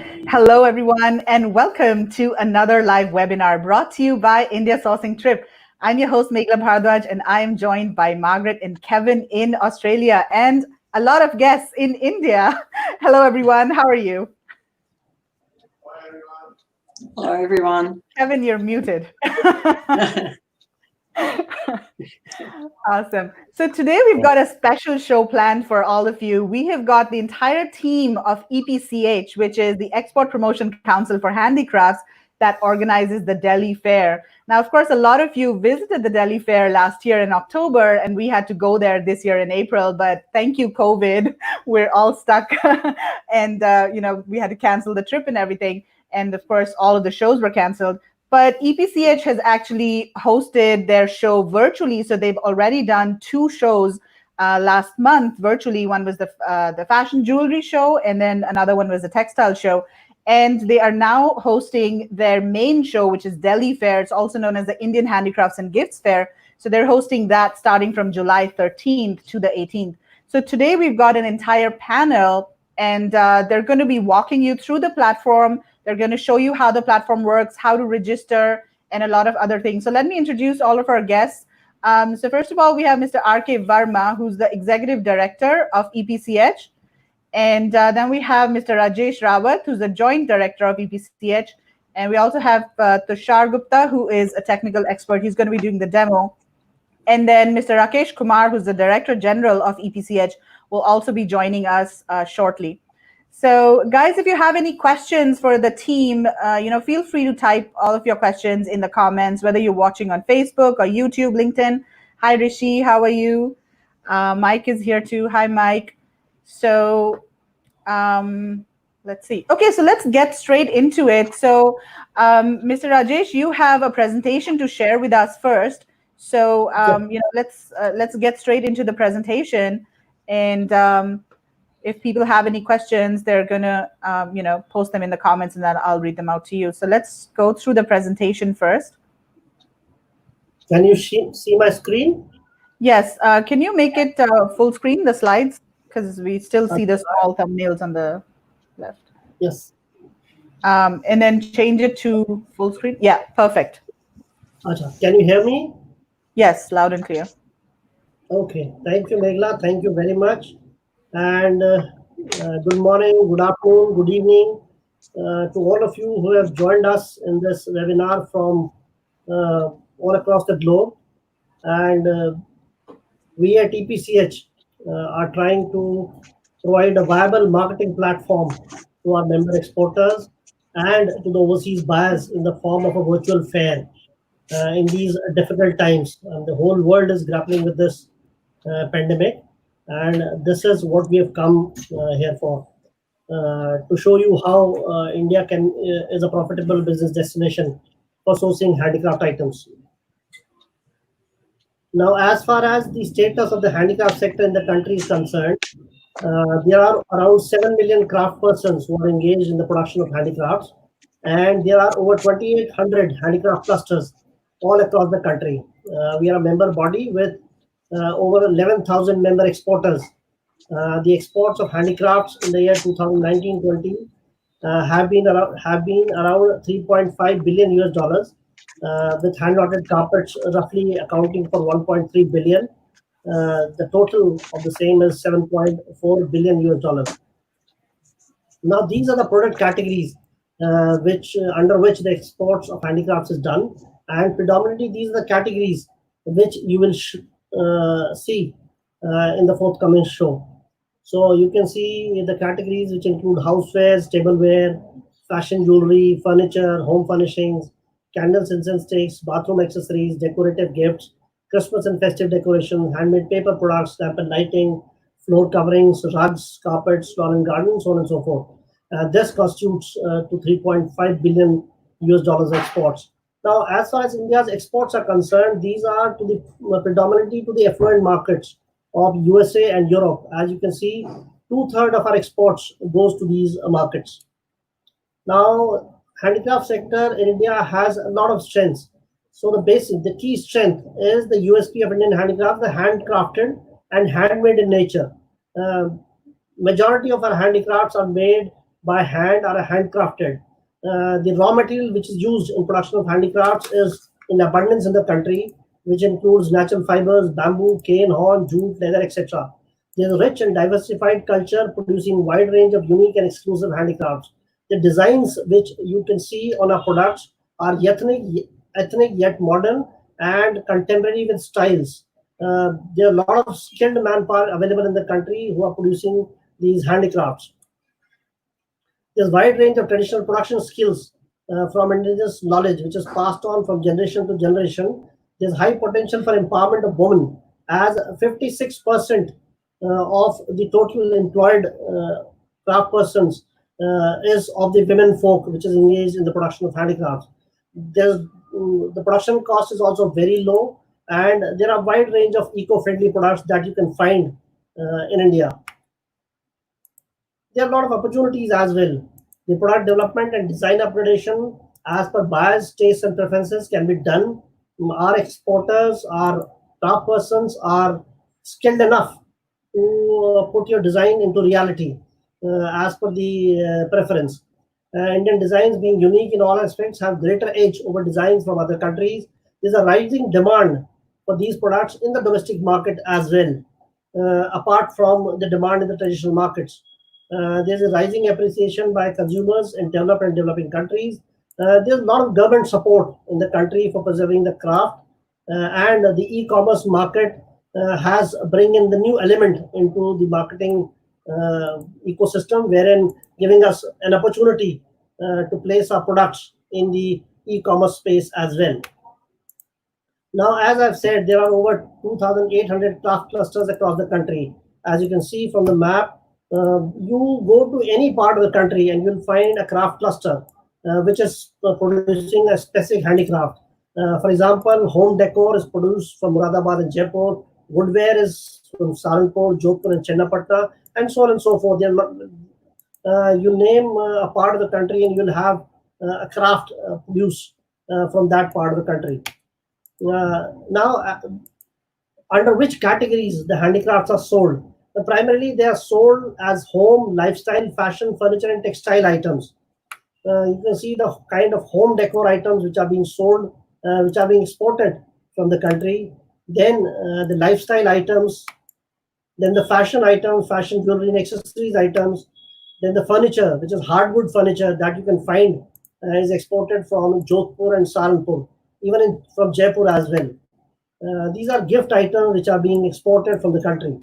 Hello, everyone, and welcome to another live webinar brought to you by India Sourcing Trip. I'm your host, Meghla Bhardwaj, and I am joined by Margaret and Kevin in Australia and a lot of guests in India. Hello, everyone. How are you? Hello, everyone. Kevin, you're muted. Awesome. So today we've got a special show planned for all of you. We have got the entire team of EPCH, which is the Export Promotion Council for Handicrafts, that organizes the Delhi Fair. Now, of course, a lot of you visited the Delhi Fair last year in October, and we had to go there this year in April. But thank you, COVID. We're all stuck, and we had to cancel the trip and everything. And of course, all of the shows were canceled. But EPCH has actually hosted their show virtually. So they've already done 2 shows last month virtually. One was the fashion jewelry show, and then another one was the textile show. And they are now hosting their main show, which is Delhi Fair. It's also known as the Indian Handicrafts and Gifts Fair. So they're hosting that starting from July 13th to the 18th. So today we've got an entire panel, and they're going to be walking you through the platform. They're going to show you how the platform works, how to register, and a lot of other things. So let me introduce all of our guests. So first of all, we have Mr. R.K. Verma, who's the Executive Director of EPCH. And then we have Mr. Rajesh Rawat, who's the Joint Director of EPCH. And we also have Tushar Gupta, who is a technical expert. He's going to be doing the demo. And then Mr. Rakesh Kumar, who's the Director General of EPCH, will also be joining us shortly. So guys, if you have any questions for the team, feel free to type all of your questions in the comments, whether you're watching on Facebook or YouTube, LinkedIn. Hi, Rishi, how are you? Mike is here too. Hi, Mike. So let's see. Okay, so let's get straight into it. So Mr. Rajesh, you have a presentation to share with us first. So let's get straight into the presentation. And if people have any questions, they're gonna post them in the comments, and then I'll read them out to you. So let's go through the presentation first. Can you see my screen? Yes. Can you make it full screen, the slides? Because we still see the small thumbnails on the left. Yes. And then change it to full screen. Yeah, perfect. Can you hear me? Yes, loud and clear. Okay. Thank you, Meghla. Thank you very much. And good morning, good afternoon, good evening to all of you who have joined us in this webinar from all across the globe. And we at EPCH are trying to provide a viable marketing platform to our member exporters and to the overseas buyers in the form of a virtual fair in these difficult times. And the whole world is grappling with this pandemic. And this is what we have come here for, to show you how India is a profitable business destination for sourcing handicraft items. Now, as far as the status of the handicraft sector in the country is concerned, there are around 7 million craft persons who are engaged in the production of handicrafts, and there are over 2,800 handicraft clusters all across the country. We are a member body with over 11,000 member exporters. The exports of handicrafts in the year 2019-20 have been around 3.5 billion US dollars, with hand knotted carpets roughly accounting for 1.3 billion. The total of the same is 7.4 billion US dollars. Now, these are the product categories under which the exports of handicrafts is done, and predominantly these are the categories which you will see in the forthcoming show. So you can see the categories which include housewares, tableware, fashion jewelry, furniture, home furnishings, candles, incense sticks, bathroom accessories, decorative gifts, Christmas and festive decoration, handmade paper products, lamp and lighting, floor coverings, rugs, carpets, lawn and garden, so on and so forth. This constitutes to 3.5 billion US dollars exports. Now, as far as India's exports are concerned, these are to the predominantly to the affluent markets of USA and Europe. As you can see, 2/3 of our exports goes to these markets. Now, handicraft sector in India has a lot of strengths. So the key strength is the USP of Indian handicraft, the handcrafted and handmade in nature. Majority of our handicrafts are made by hand or are handcrafted. The raw material which is used in production of handicrafts is in abundance in the country, which includes natural fibers, bamboo, cane, horn, jute, leather, etc. There is a rich and diversified culture producing wide range of unique and exclusive handicrafts. The designs which you can see on our products are ethnic yet modern and contemporary with styles. There are a lot of skilled manpower available in the country who are producing these handicrafts. There's a wide range of traditional production skills from indigenous knowledge, which is passed on from generation to generation. There's high potential for empowerment of women, as 56% of the total employed craft persons is of the women folk, which is engaged in the production of handicrafts. The production cost is also very low, and there are a wide range of eco-friendly products that you can find in India. There are a lot of opportunities as well. The product development and design upgradation as per buyers' tastes and preferences can be done. Our exporters, our craft persons are skilled enough to put your design into reality as per the preference. Indian designs, being unique in all aspects, have greater edge over designs from other countries. There's a rising demand for these products in the domestic market as well, apart from the demand in the traditional markets. There's a rising appreciation by consumers in developed and developing countries. There's a lot of government support in the country for preserving the craft, and the e-commerce market has bring in the new element into the marketing ecosystem, wherein giving us an opportunity to place our products in the e-commerce space as well. Now, as I've said, there are over 2,800 craft clusters across the country. As you can see from the map, you go to any part of the country and you'll find a craft cluster which is producing a specific handicraft. For example, home decor is produced from Muradabad and Jaipur. Woodware is from Saranpur, Jodhpur, and Chennapatna, and so on and so forth. You name a part of the country and you'll have a craft produced from that part of the country. Now, under which categories the handicrafts are sold? Primarily, they are sold as home, lifestyle, fashion, furniture, and textile items. You can see the kind of home decor items which are being sold, which are being exported from the country. Then the lifestyle items, then the fashion items, fashion jewelry and accessories items, then the furniture, which is hardwood furniture that you can find is exported from Jodhpur and Saranpur, even from Jaipur as well. These are gift items which are being exported from the country.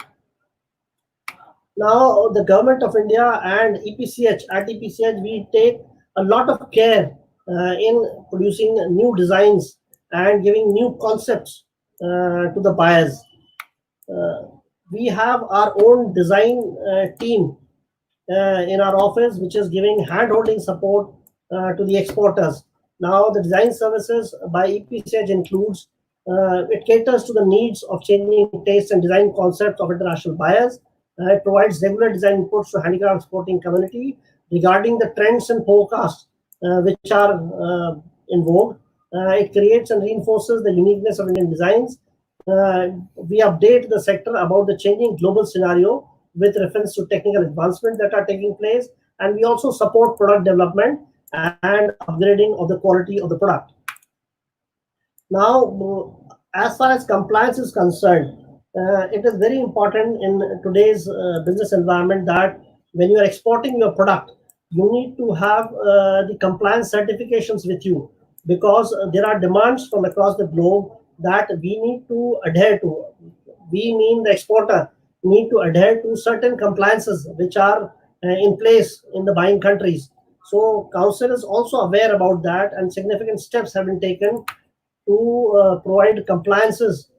Now, the government of India and EPCH, at EPCH, we take a lot of care in producing new designs and giving new concepts to the buyers. We have our own design team in our office, which is giving hand-holding support to the exporters. Now, the design services by EPCH includes, it caters to the needs of changing tastes and design concepts of international buyers. It provides regular design inputs to handicraft exporting community regarding the trends and forecasts which are in vogue. It creates and reinforces the uniqueness of Indian designs. We update the sector about the changing global scenario with reference to technical advancements that are taking place, and we also support product development and upgrading of the quality of the product. Now, as far as compliance is concerned, it is very important in today's business environment that when you are exporting your product, you need to have the compliance certifications with you, because there are demands from across the globe that we need to adhere to. We mean the exporter need to adhere to certain compliances which are in place in the buying countries. So Council is also aware about that, and significant steps have been taken to provide compliances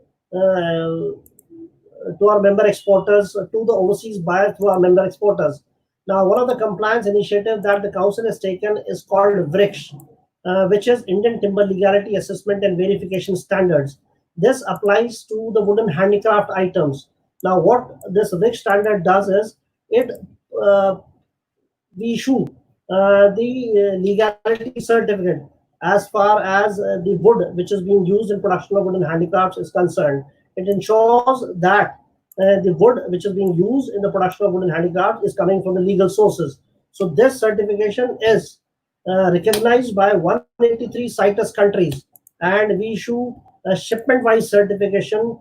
to our member exporters, to the overseas buyers through our member exporters. Now, one of the compliance initiatives that the Council has taken is called VRICS, which is Indian Timber Legality Assessment and Verification Standards. This applies to the wooden handicraft items. Now, what this VRICS standard does is we issue the legality certificate as far as the wood which is being used in production of wooden handicrafts is concerned. It ensures that the wood which is being used in the production of wooden handicraft is coming from the legal sources. So this certification is recognized by 183 CITES countries, and we issue a shipment-wise certification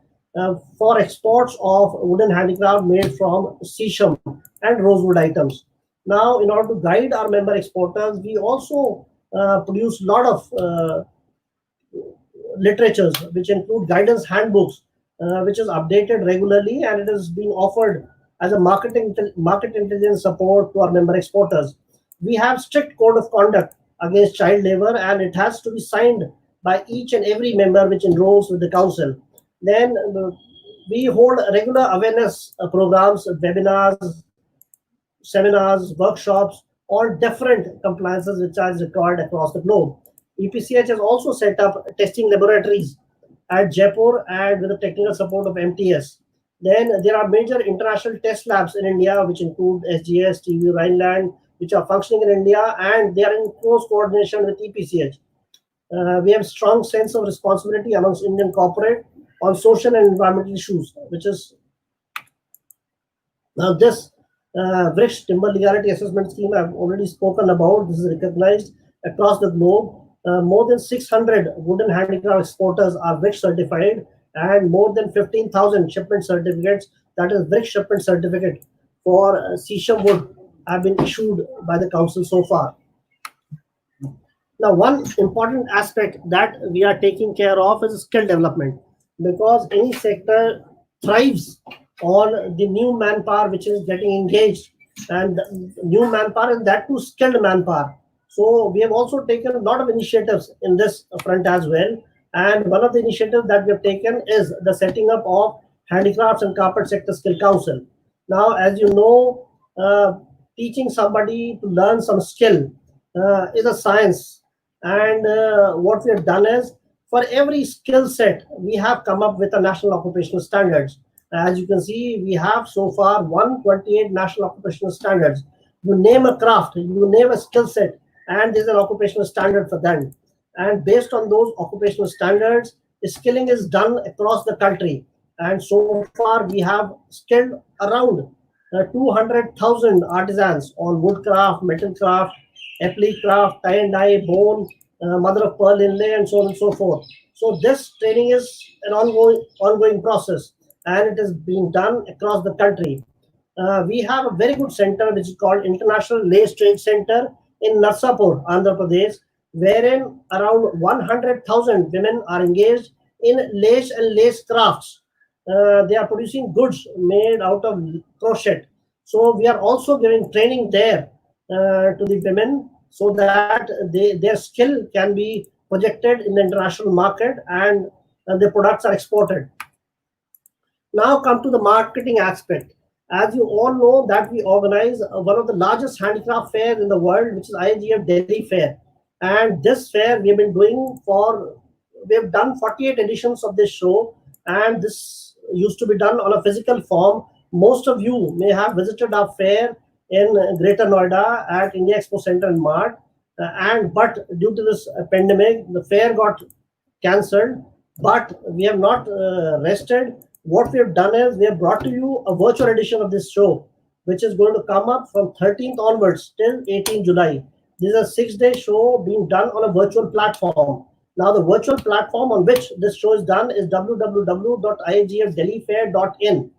for exports of wooden handicraft made from sesame and rosewood items. Now, in order to guide our member exporters, we also produce a lot of literatures, which include guidance handbooks, which is updated regularly, and it is being offered as a market intelligence support to our member exporters. We have strict code of conduct against child labor, and it has to be signed by each and every member which enrolls with the council. Then we hold regular awareness programs, webinars, seminars, workshops, all different compliances which are required across the globe. EPCH has also set up testing laboratories at Jaipur and with the technical support of MTS. Then there are major international test labs in India, which include SGS, TU, Rhineland, which are functioning in India, and they are in close coordination with EPCH. We have a strong sense of responsibility amongst Indian corporate on social and environmental issues, which is now this VRICH Timber Legality Assessment Scheme I've already spoken about. This is recognized across the globe. More than 600 wooden handicraft exporters are VRICH certified, and more than 15,000 shipment certificates, that is VRICH shipment certificate for sesame wood, have been issued by the council so far. Now, one important aspect that we are taking care of is skill development, because any sector thrives on the new manpower which is getting engaged, and new manpower, and that too skilled manpower. So we have also taken a lot of initiatives in this front as well. And one of the initiatives that we have taken is the setting up of Handicrafts and Carpet Sector Skill Council. Now, as you know, teaching somebody to learn some skill is a science. And what we have done is, for every skill set, we have come up with a national occupational standards. As you can see, we have so far 128 national occupational standards. You name a craft, you name a skill set, and there's an occupational standard for them. And based on those occupational standards, skilling is done across the country. And so far, we have skilled around 200,000 artisans on woodcraft, metalcraft, applique craft, tie and dye, bone, mother of pearl inlay, and so on and so forth. So this training is an ongoing process, and it is being done across the country. We have a very good center which is called International Lace Trade Center in Narsapur, Andhra Pradesh, wherein around 100,000 women are engaged in lace and lace crafts. They are producing goods made out of crochet. So we are also giving training there to the women, so that their skill can be projected in the international market, and the products are exported. Now come to the marketing aspect. As you all know that we organize one of the largest handicraft fairs in the world, which is IAGF Delhi Fair. And this fair we have been doing we have done 48 editions of this show, and this used to be done on a physical form. Most of you may have visited our fair in Greater Noida at India Expo Center in Mart. But due to this pandemic, the fair got cancelled. But we have not rested. What we have done is we have brought to you a virtual edition of this show, which is going to come up from 13th onwards till 18 July. This is a 6-day show being done on a virtual platform. Now, the virtual platform on which this show is done is www.iagfdelhifair.in.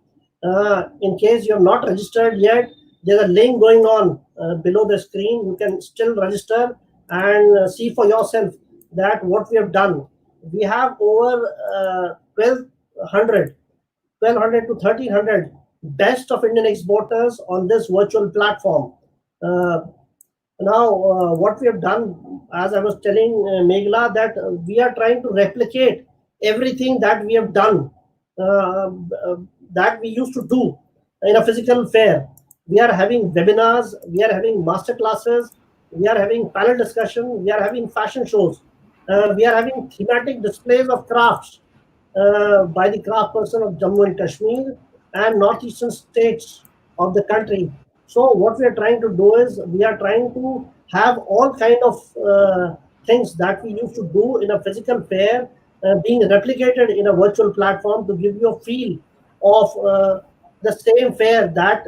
In case you have not registered yet, there's a link going on below the screen. You can still register and see for yourself that what we have done. We have over 1,200 to 1,300 best of Indian exporters on this virtual platform. Now, what we have done, as I was telling Meghla, that we are trying to replicate everything that we have done, that we used to do in a physical fair. We are having webinars, we are having master classes, we are having panel discussion, we are having fashion shows, we are having thematic displays of crafts by the craft person of Jammu and Kashmir and northeastern states of the country. So what we are trying to do is we are trying to have all kind of things that we used to do in a physical fair being replicated in a virtual platform to give you a feel of the same fair that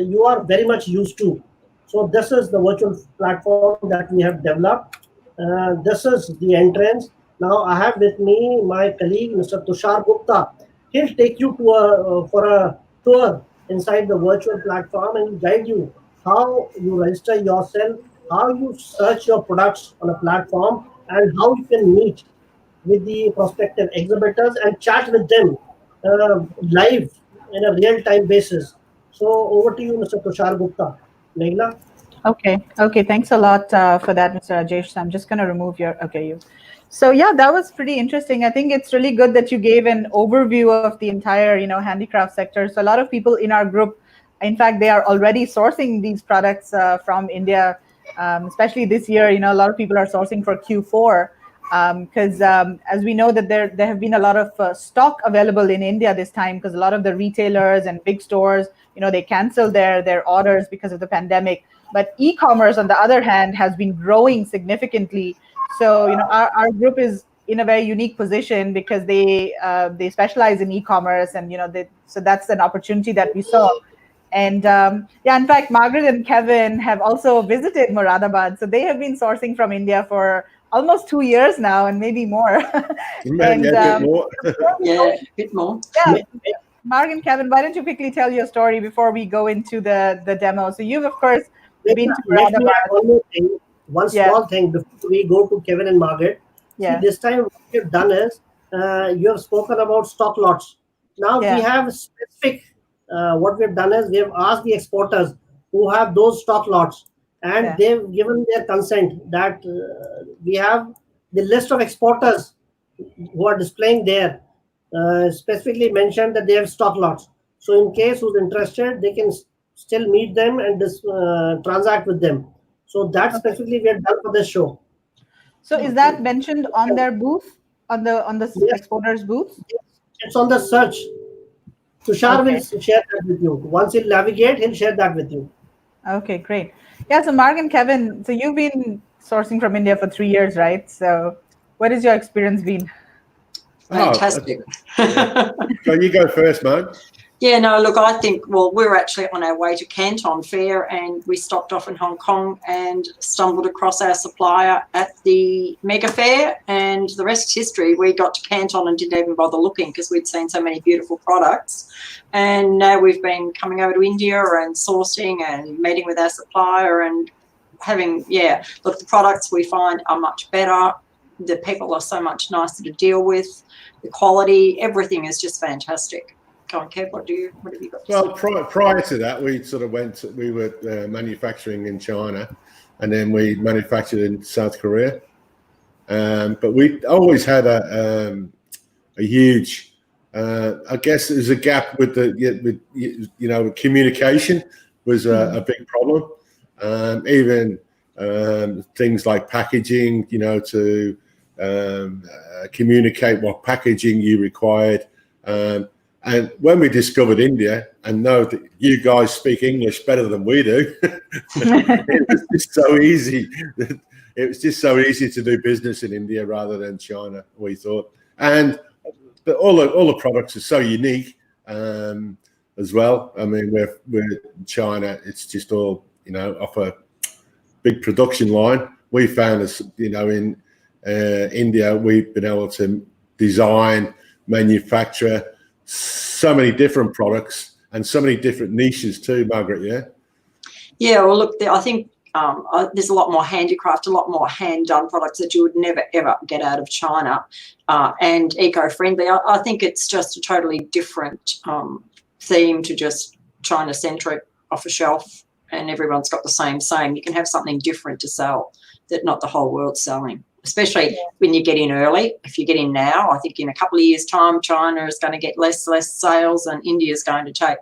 you are very much used to. So this is the virtual platform that we have developed. This is the entrance. Now I have with me my colleague, Mr. Tushar Gupta. He'll take you to for a tour inside the virtual platform and guide you how you register yourself, how you search your products on a platform, and how you can meet with the prospective exhibitors and chat with them live in a real-time basis. So over to you, Mr. Tushar Gupta. Meghna? Okay. Thanks a lot for that, Mr. Rajesh. So I'm just going to remove your, you. So yeah, that was pretty interesting. I think it's really good that you gave an overview of the entire, handicraft sector. So a lot of people in our group, in fact, they are already sourcing these products from India, especially this year. A lot of people are sourcing for Q4 because as we know that there have been a lot of stock available in India this time because a lot of the retailers and big stores, they canceled their orders because of the pandemic. But e-commerce, on the other hand, has been growing significantly. So, our group is in a very unique position because they specialize in e-commerce, and so that's an opportunity that we saw. And in fact, Margaret and Kevin have also visited Moradabad, so they have been sourcing from India for almost 2 years now, and maybe more. And, a bit more. Yeah, a bit more. Yeah. Mark and Kevin, why don't you quickly tell your story before we go into the demo? So you've, of course, been to Moradabad. One small thing before we go to Kevin and Margaret. Yeah. See, this time what you've done is you have spoken about stock lots. Now we have specific. What we've done is we have asked the exporters who have those stock lots, and they've given their consent that we have the list of exporters who are displaying there. Specifically mentioned that they have stock lots. So in case who's interested, they can still meet them and transact with them. So that's specifically we have done for this show. So is that mentioned on their booth, on the exporters booth? It's on the search. Tushar will share that with you. Once he'll navigate, he'll share that with you. Okay, great. Yeah, so Mark and Kevin, so you've been sourcing from India for 3 years, right? So what has your experience been? Fantastic. So you go first, Mark. Yeah, no, look, I think, well, we were actually on our way to Canton Fair and we stopped off in Hong Kong and stumbled across our supplier at the Mega Fair, and the rest is history. We got to Canton and didn't even bother looking because we'd seen so many beautiful products. And now we've been coming over to India and sourcing and meeting with our supplier and having, look, the products we find are much better. The people are so much nicer to deal with. The quality, everything is just fantastic. Go on, Kev, what have you got to Well, say? prior to that, we were manufacturing in China, and then we manufactured in South Korea. But we always had a huge, I guess there's a gap with communication was a big problem. Even things like packaging, to communicate what packaging you required. And when we discovered India and know that you guys speak English better than we do, it was just so easy. It was just so easy to do business in India rather than China, we thought. But all the products are so unique as well. I mean, we're China. It's just all off a big production line. We found us, in India, we've been able to design, manufacture so many different products and so many different niches too, Margaret. Yeah, well, look, I think there's a lot more handicraft, a lot more hand-done products that you would never, ever get out of China, and eco-friendly. I think it's just a totally different theme to just China-centric off a shelf, and everyone's got the same saying. You can have something different to sell that not the whole world's selling. Especially when you get in early. If you get in now, I think in a couple of years' time, China is going to get less sales and India is going to take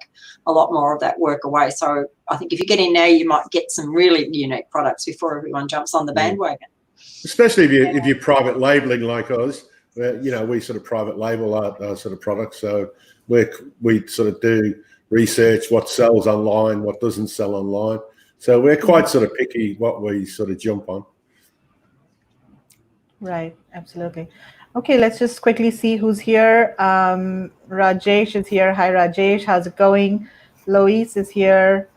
a lot more of that work away. So I think if you get in now, you might get some really unique products before everyone jumps on the bandwagon. Especially if you're private labelling like us, where, we sort of private label our sort of products. So we sort of do research what sells online, what doesn't sell online. So we're quite sort of picky what we sort of jump on. Right, absolutely. Okay, let's just quickly see who's here. Rajesh is here. Hi, Rajesh. How's it going? Lois is here.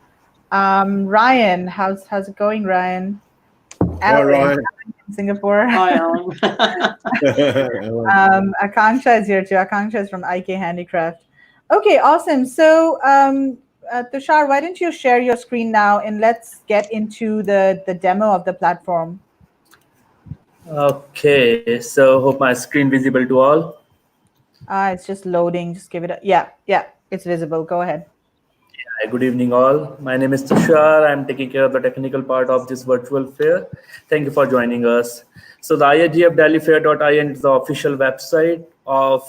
Ryan, how's it going, Ryan? Hi, Ryan. In Singapore. Hi, Alan. Akanksha is here too. Akanksha is from IK Handicraft. Okay, awesome. So, Tushar, why don't you share your screen now and let's get into the demo of the platform. Okay, so hope my screen visible to all. It's just loading. Just give it a, yeah, it's visible. Go ahead. Hi, good evening all. My name is Tushar. I'm taking care of the technical part of this virtual fair. Thank you for joining us. So the IAGF delhifair.in is the official website of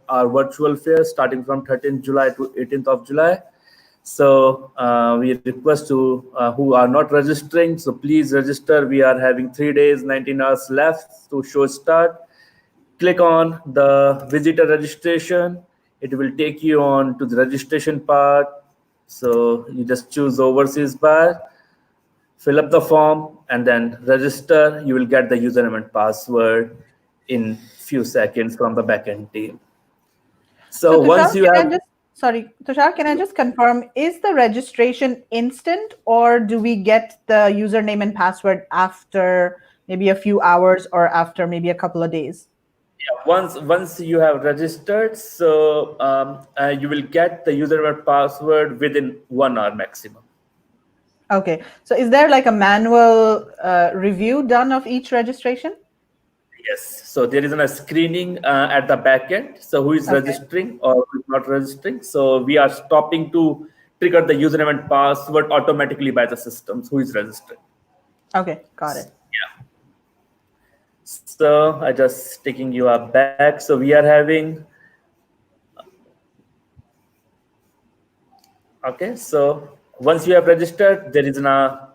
our virtual fair starting from 13th July to 18th of July. So we request to who are not registering, so please register. We are having 3 days, 19 hours left to show start. Click on the visitor registration. It will take you on to the registration part. So you just choose overseas buyer, fill up the form, and then register. You will get the username and password in few seconds from the backend team. So Tushar, once you have... Tushar, can I just confirm, is the registration instant or do we get the username and password after maybe a few hours or after maybe a couple of days? Yeah, once you have registered, so you will get the username and password within 1 hour maximum. Okay, so is there like a manual review done of each registration? Yes, so there is a screening at the back end. So who is registering or who is not registering? So we are stopping to trigger the username and password automatically by the systems who is registering. Okay, got it. Yeah. So I just taking you up back. So we are having... Okay, so once you have registered, there is a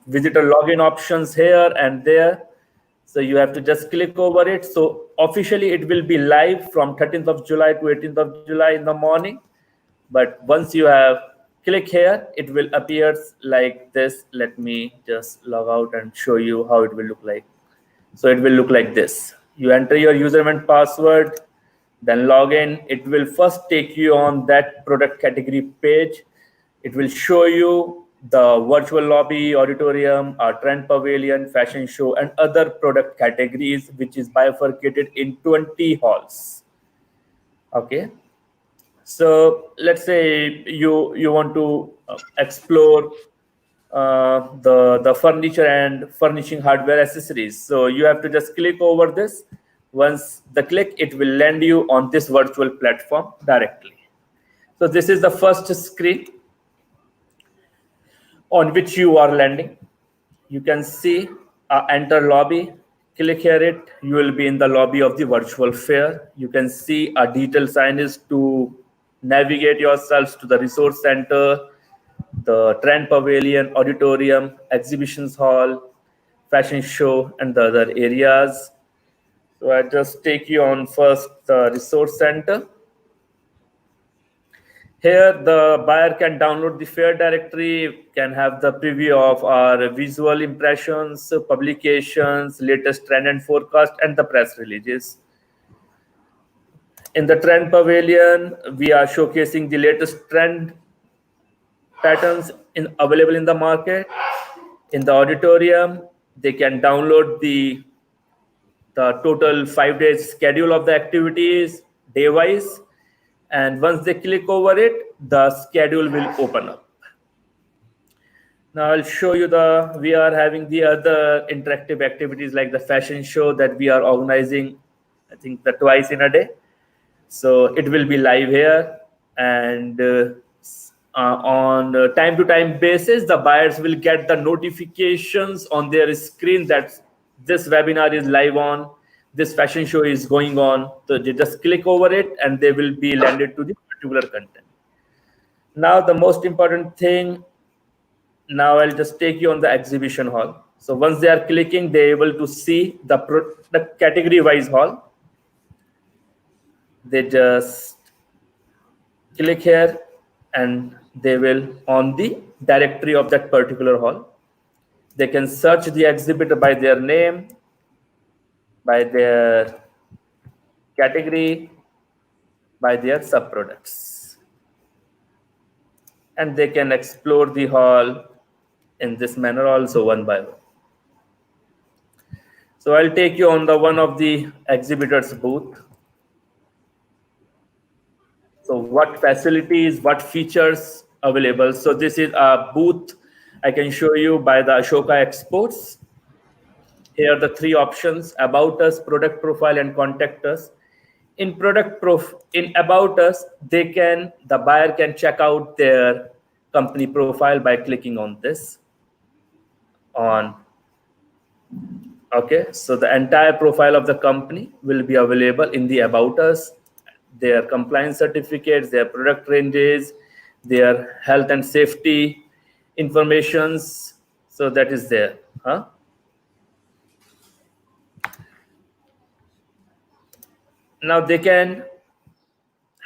visitor login options here and there. So you have to just click over it. So officially it will be live from 13th of July to 18th of July in the morning. But once you have click here, it will appear like this. Let me just log out and show you how it will look like. So it will look like this. You enter your username and password, then log in. It will first take you on that product category page. It will show you the virtual lobby, auditorium, our trend pavilion, fashion show, and other product categories, which is bifurcated in 20 halls. Okay. So let's say you want to explore the furniture and furnishing hardware accessories. So you have to just click over this. Once the click, it will land you on this virtual platform directly. So this is the first screen on which you are landing. You can see enter lobby. Click here it, you will be in the lobby of the virtual fair. You can see a detailed signage to navigate yourselves to the resource center, the trend pavilion, auditorium, exhibitions hall, fashion show, and the other areas. So I just take you on first the resource center. Here, the buyer can download the fair directory, can have the preview of our visual impressions, publications, latest trend and forecast, and the press releases. In the trend pavilion, we are showcasing the latest trend patterns available in the market. In the auditorium, they can download the total 5 days schedule of the activities day-wise. And once they click over it, the schedule will open up. Now I'll show you we are having the other interactive activities like the fashion show that we are organizing, I think twice in a day. So it will be live here, and on time to time basis, the buyers will get the notifications on their screen that this webinar is live on, this fashion show is going on. So they just click over it and they will be landed to the particular content. Now the most important thing, now I'll just take you on the exhibition hall. So once they are clicking, they're able to see the category wise hall. They just click here and they will on the directory of that particular hall. They can search the exhibitor by their name, by their category, by their subproducts. and they can explore the hall in this manner also one by one. So I'll take you on the one of the exhibitors booth. So what facilities, what features available? So this is a booth I can show you by the Ashoka Exports. Here are the three options: about us, product profile, and contact us. In about us, the buyer can check out their company profile by clicking on this. Okay, so the entire profile of the company will be available in the about us, their compliance certificates, their product ranges, their health and safety informations. So that is there. Now they can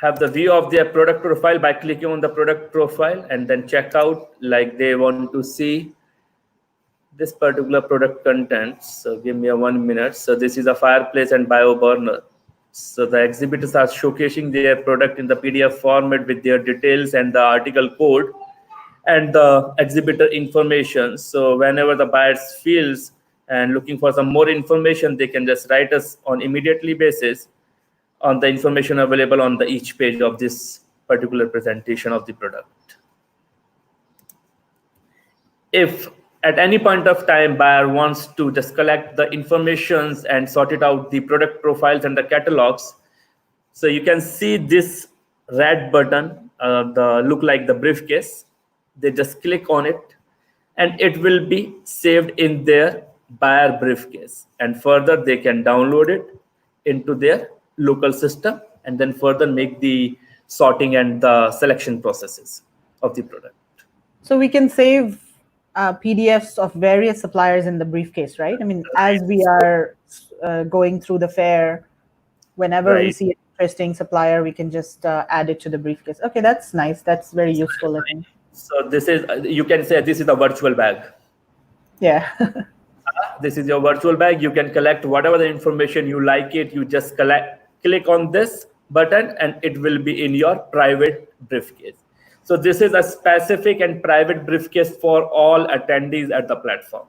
have the view of their product profile by clicking on the product profile and then check out, like they want to see this particular product content. So give me 1 minute. So this is a fireplace and bio burner. So the exhibitors are showcasing their product in the PDF format with their details and the article code and the exhibitor information. So whenever the buyers feels and looking for some more information, they can just write us on immediately basis on the information available on the each page of this particular presentation of the product. If at any point of time buyer wants to just collect the informations and sort it out, the product profiles and the catalogs, so you can see this red button, the look like the briefcase. They just click on it and it will be saved in their buyer briefcase, and further they can download it into their local system and then further make the sorting and the selection processes of the product. So we can save PDFs of various suppliers in the briefcase, right? I mean, as we are going through the fair, whenever we see an interesting supplier, we can just add it to the briefcase. Okay, that's nice. That's very useful, I think. So this is, you can say this is a virtual bag. Yeah. This is your virtual bag. You can collect whatever the information you like it. You just click on this button and it will be in your private briefcase. So this is a specific and private briefcase for all attendees at the platform.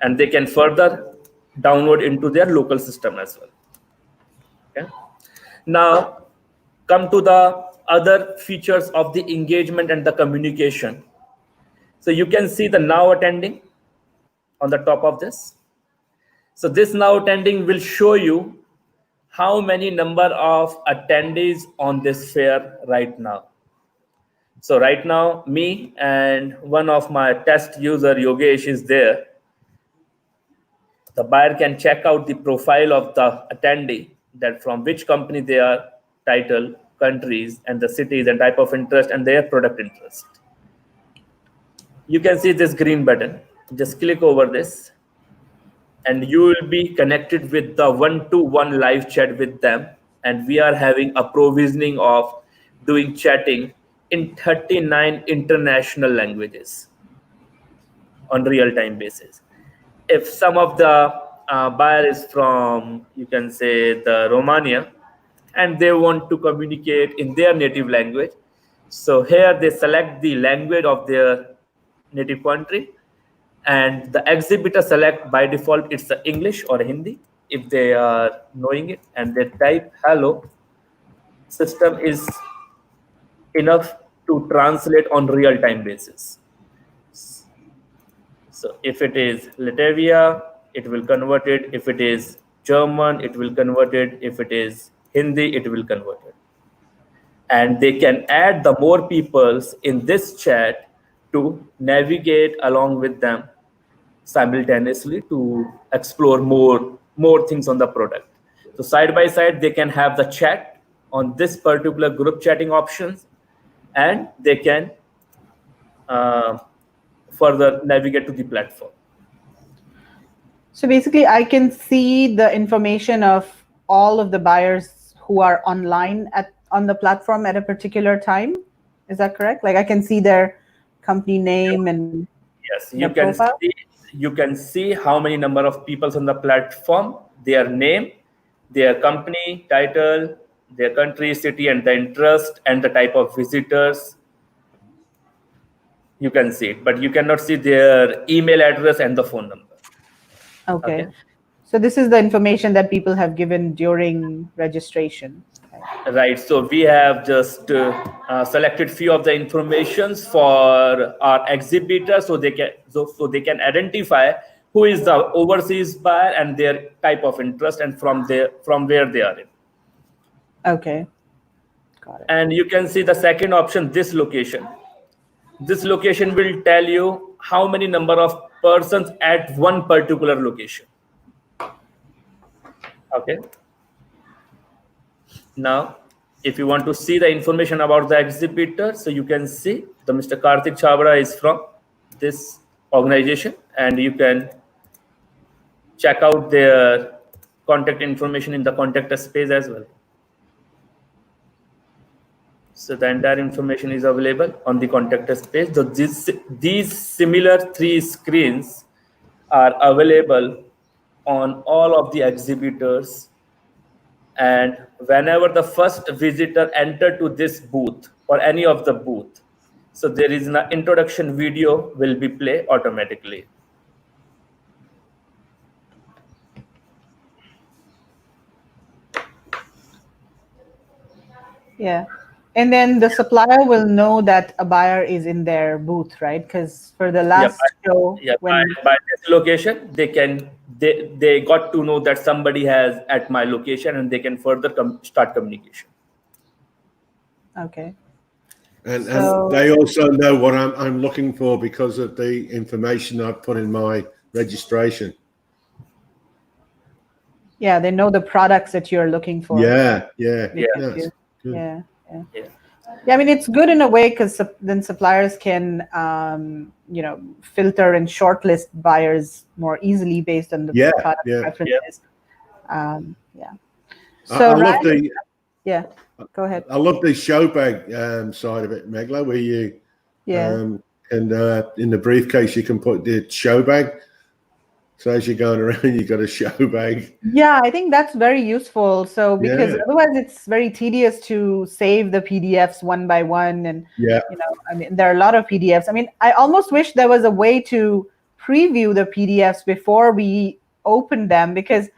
And they can further download into their local system as well. Okay. Now, come to the other features of the engagement and the communication. So you can see the now attending on the top of this. So this now attending will show you how many number of attendees on this fair right now. So right now, me and one of my test user, Yogesh, is there. The buyer can check out the profile of the attendee, that from which company they are, title, countries, and the cities and type of interest and their product interest. You can see this green button. Just click over this and you will be connected with the one-to-one live chat with them. And we are having a provisioning of doing chatting in 39 international languages on real-time basis. If some of the buyer is from, you can say, the Romania, and they want to communicate in their native language, so here they select the language of their native country, and the exhibitor select by default it's the English or Hindi if they are knowing it, and they type hello. System is enough to translate on real-time basis. So if it is Latvia, it will convert it. If it is German, it will convert it. If it is Hindi, it will convert it. And they can add the more peoples in this chat to navigate along with them simultaneously to explore more things on the product. So side by side, they can have the chat on this particular group chatting options, and they can further navigate to the platform. So basically, I can see the information of all of the buyers who are online on the platform at a particular time. Is that correct? Like I can see their company name and yes, you can see how many number of people on the platform, their name, their company title, their country, city, and the interest, and the type of visitors you can see it, but you cannot see their email address and the phone number. Okay. So this is the information that people have given during registration. Right. So we have just selected few of the informations for our exhibitor, so they can identify who is the overseas buyer and their type of interest and from where they are in. Okay. Got it. And you can see the second option, this location. This location will tell you how many number of persons at one particular location. Okay. Now, if you want to see the information about the exhibitor, so you can see the Mr. Karthik Chabra is from this organization, and you can check out their contact information in the contact us page as well. So the entire information is available on the contact us page. So these similar 3 screens are available on all of the exhibitors, and whenever the first visitor enter to this booth or any of the booth, so there is an introduction video will be play automatically. Yeah. And then the supplier will know that a buyer is in their booth, right? Because for the last show, by this location, they got to know that somebody has at my location, and they can further start communication. Okay. And they also know what I'm looking for because of the information I've put in my registration. Yeah, they know the products that you're looking for. Yeah. I mean, it's good in a way because then suppliers can, filter and shortlist buyers more easily based on the product preferences. So I love the. Yeah, go ahead. I love the show bag side of it, Megla, where you and in the briefcase you can put the show bag. So as you're going around, you got a show bag. Yeah, I think that's very useful. So because otherwise it's very tedious to save the PDFs one by one, and I mean, there are a lot of PDFs. I mean, I almost wish there was a way to preview the PDFs before we open them, because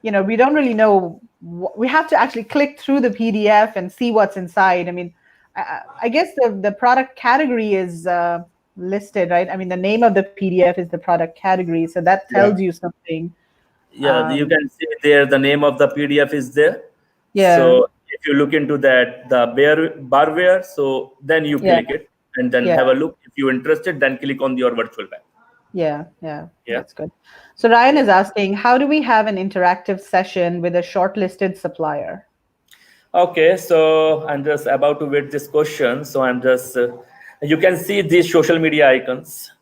we don't really know. We have to actually click through the PDF and see what's inside. I mean, I guess the product category is listed, right? I mean, the name of the PDF is the product category, so that tells you something. Yeah, you can see there the name of the PDF is there. Yeah. So if you look into that, the barware, so then you click it and then have a look. If you're interested, then click on your virtual bag. Yeah, that's good. So Ryan is asking, how do we have an interactive session with a shortlisted supplier? Okay, so I'm just about to wait this question. So I'm just, you can see these social media icons.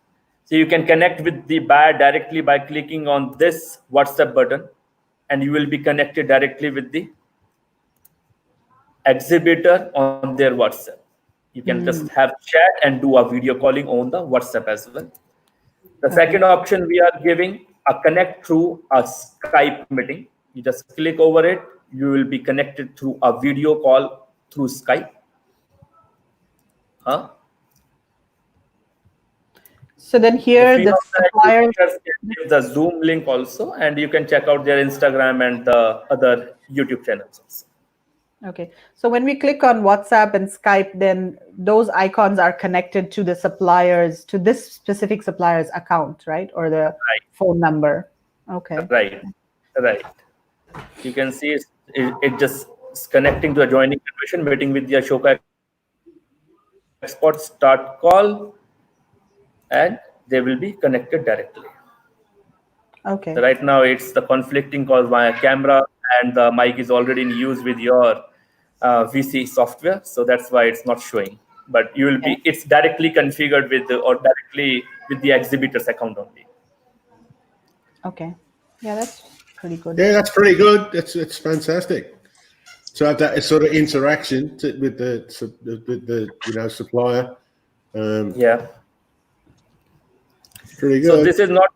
So you can connect with the buyer directly by clicking on this WhatsApp button, and you will be connected directly with the exhibitor on their WhatsApp. You can just have chat and do a video calling on the WhatsApp as well. The second option we are giving a connect through a Skype meeting. You just click over it. You will be connected through a video call through Skype. So then here the suppliers can give the Zoom link also, and you can check out their Instagram and the other YouTube channels also. Okay, so when we click on WhatsApp and Skype, then those icons are connected to the suppliers, to this specific supplier's account, right? Or the phone number. Okay. Right. You can see it just connecting to a joining conversation meeting with the Ashoka export start call, and they will be connected directly. Okay. So right now it's the conflicting call via camera, and the mic is already in use with your VC software, so that's why it's not showing. But you will be, it's directly configured with directly with the exhibitor's account only. Okay. Yeah, that's pretty good. Yeah, that's pretty good. It's fantastic. So have that sort of interaction with the supplier. Pretty good. So this is not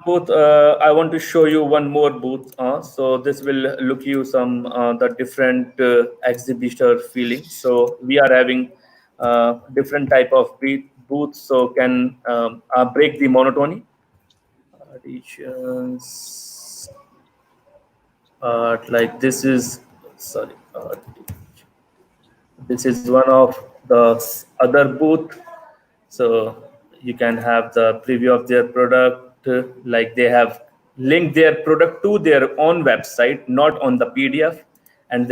one booth. I want to show you one more booth. So this will look you some the different exhibitor feeling. So we are having different type of booth so can break the monotony. Additions. Like this is, sorry, this is one of the other booth. So you can have the preview of their product, like they have linked their product to their own website, not on the PDF, and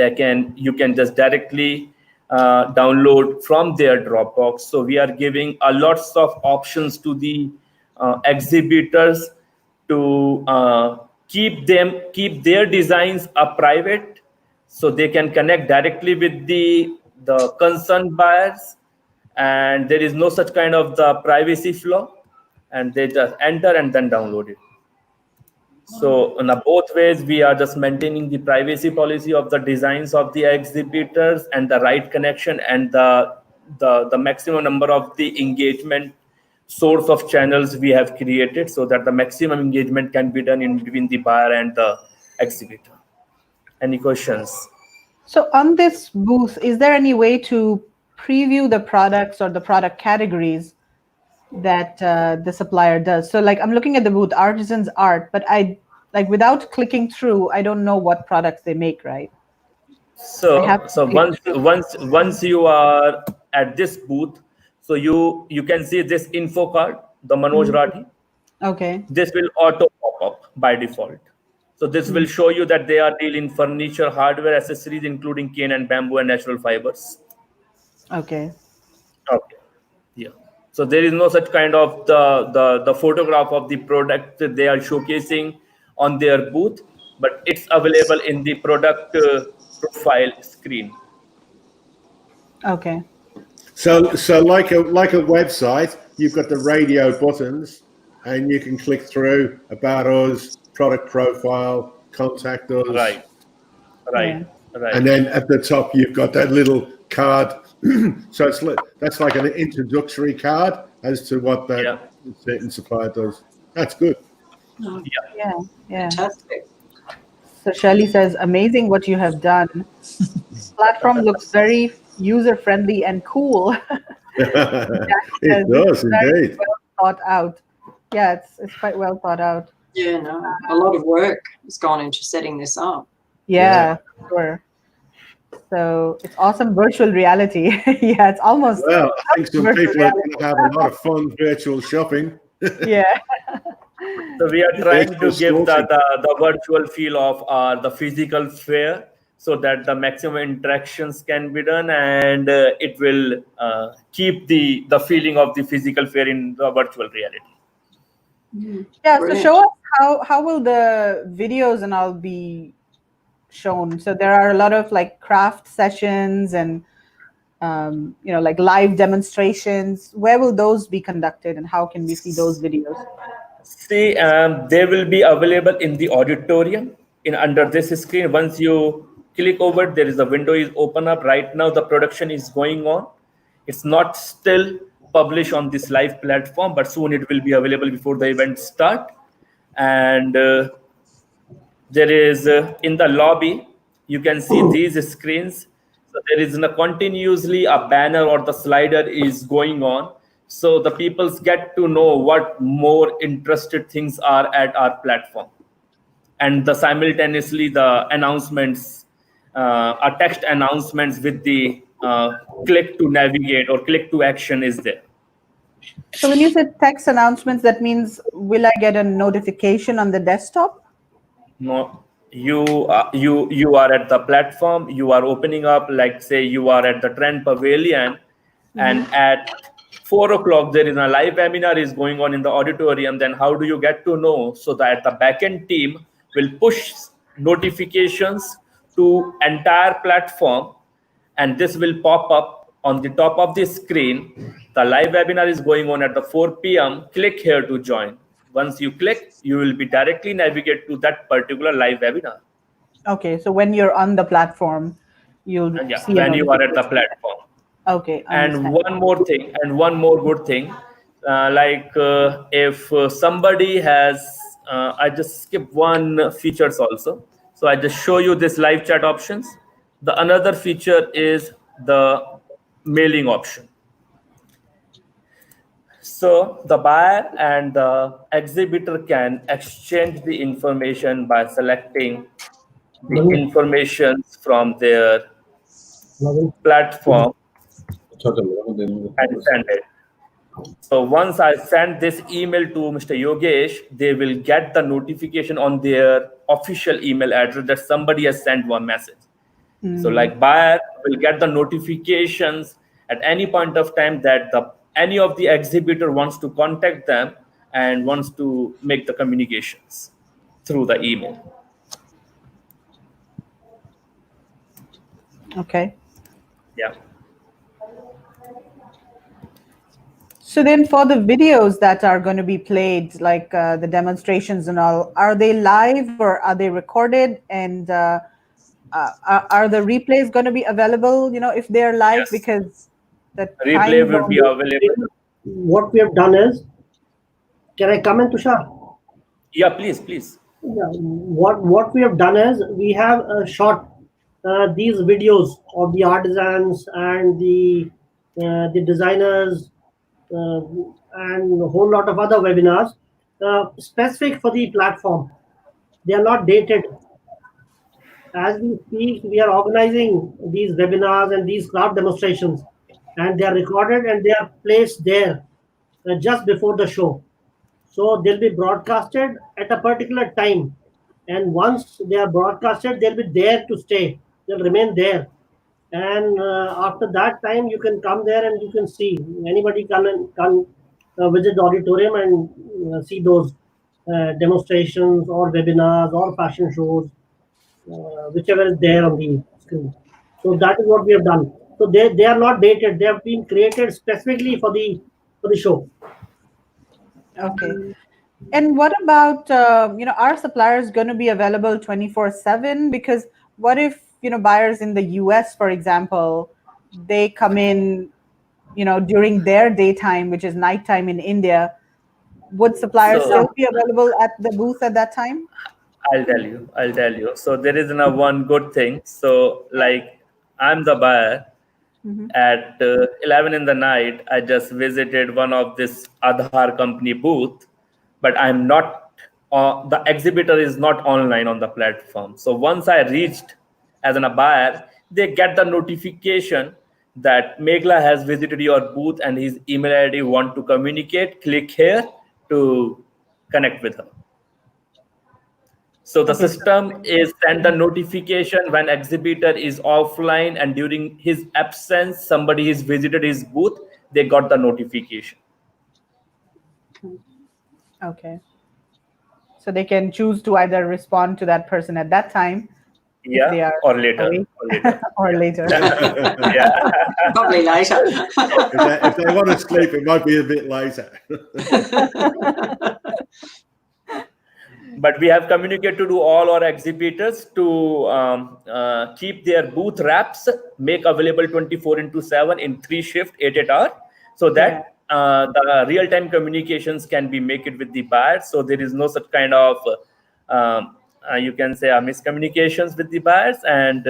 you can just directly download from their Dropbox. So we are giving a lots of options to the exhibitors to keep their designs private, so they can connect directly with the concerned buyers, and there is no such kind of the privacy flaw, and they just enter and then download it. So in both ways, we are just maintaining the privacy policy of the designs of the exhibitors and the right connection and the maximum number of the engagement source of channels we have created, so that the maximum engagement can be done in between the buyer and the exhibitor. Any questions? So on this booth, is there any way to preview the products or the product categories that the supplier does? So like I'm looking at the booth, Artisans Art, but I like without clicking through, I don't know what products they make, right? So once you are at this booth, so you can see this info card, the Manoj Rathi. Okay. This will auto pop up by default. So this will show you that they are dealing furniture, hardware, accessories, including cane and bamboo and natural fibers. Okay. Okay. Yeah. So there is no such kind of the photograph of the product that they are showcasing on their booth, but it's available in the product profile screen. Okay. So like a website, you've got the radio buttons, and you can click through about us, product profile, contact us. Right. And then at the top, you've got that little card. So that's like an introductory card as to what that certain supplier does. That's good. Yeah. Fantastic. So Shirley says, amazing what you have done. Platform looks very user-friendly and cool. It does indeed. Well thought out. Yeah, it's quite well thought out. Yeah, no, a lot of work has gone into setting this up. Yeah, sure. So it's awesome virtual reality. Yeah, it's almost. Well, I think some people are going to have a lot of fun virtual shopping. Yeah. So we are trying to give the virtual feel of the physical fair, so that the maximum interactions can be done, and it will keep the feeling of the physical fair in the virtual reality. Yeah. Brilliant. So show us how will the videos and all be shown. So there are a lot of like craft sessions and like live demonstrations. Where will those be conducted, and how can we see those videos? See, they will be available in the auditorium under this screen. Once you click over, there is a window is open up. Right now, the production is going on. It's not still published on this live platform, but soon it will be available before the event start. And there is in the lobby, you can see these screens. So there is continuously a banner or the slider is going on. So the people get to know what more interested things are at our platform. And simultaneously the announcements, text announcements with the click to navigate or click to action is there. So when you said text announcements, that means will I get a notification on the desktop? No, you are at the platform. You are opening up, like say you are at the Trend Pavilion, and at 4 o'clock there is a live webinar is going on in the auditorium. Then how do you get to know? So that the backend team will push notifications to entire platform, and this will pop up on the top of the screen. The live webinar is going on at the 4 p.m. Click here to join. Once you click, you will be directly navigate to that particular live webinar. Okay, so when you're on the platform, you'll see when you are at the platform. Okay. And one more thing, and one more good thing, if somebody has, I just skip one features also. So I just show you this live chat options. The another feature is the mailing option. So the buyer and the exhibitor can exchange the information by selecting the information from their platform and send it. So once I send this email to Mr. Yogesh, they will get the notification on their official email address that somebody has sent one message. So like buyer will get the notifications at any point of time that any of the exhibitor wants to contact them and wants to make the communications through the email. Okay. Yeah. So then for the videos that are going to be played, like the demonstrations and all, are they live or are they recorded? And are the replays going to be available, if they're live? Yes. Because the replay time will be available. What we have done is, can I come in, Tushar? Yeah, please. Yeah, what we have done is we have shot these videos of the artisans and the designers and a whole lot of other webinars specific for the platform. They are not dated. As we speak, we are organizing these webinars and these craft demonstrations, and they are recorded and they are placed there just before the show. So they'll be broadcasted at a particular time, and once they are broadcasted, they'll be there to stay. They'll remain there, and after that time, you can come there and you can see. Anybody can visit the auditorium and see those demonstrations or webinars or fashion shows, whichever is there on the screen. So that is what we have done. So they are not dated. They have been created specifically for the show. Okay. And what about, are suppliers going to be available 24/7? Because what if, buyers in the US, for example, they come in, during their daytime, which is nighttime in India, would suppliers still be available at the booth at that time? I'll tell you. So there is one good thing. So like I'm the buyer. At 11 in the night, I just visited one of this Aadhaar company booth, but I'm not, the exhibitor is not online on the platform. So once I reached as a buyer, they get the notification that Meghla has visited your booth and his email ID want to communicate, click here to connect with her. So the system is send the notification when exhibitor is offline, and during his absence, somebody has visited his booth, they got the notification. Okay. So they can choose to either respond to that person at that time, if they are or later. Or later. Yeah. Probably later. If they want to sleep, it might be a bit later. But we have communicated to all our exhibitors to keep their booth wraps, make available 24/7 in 3 shifts, 8 hours, so that the real-time communications can be made with the buyer. So there is no such kind of, you can say, miscommunications with the buyers and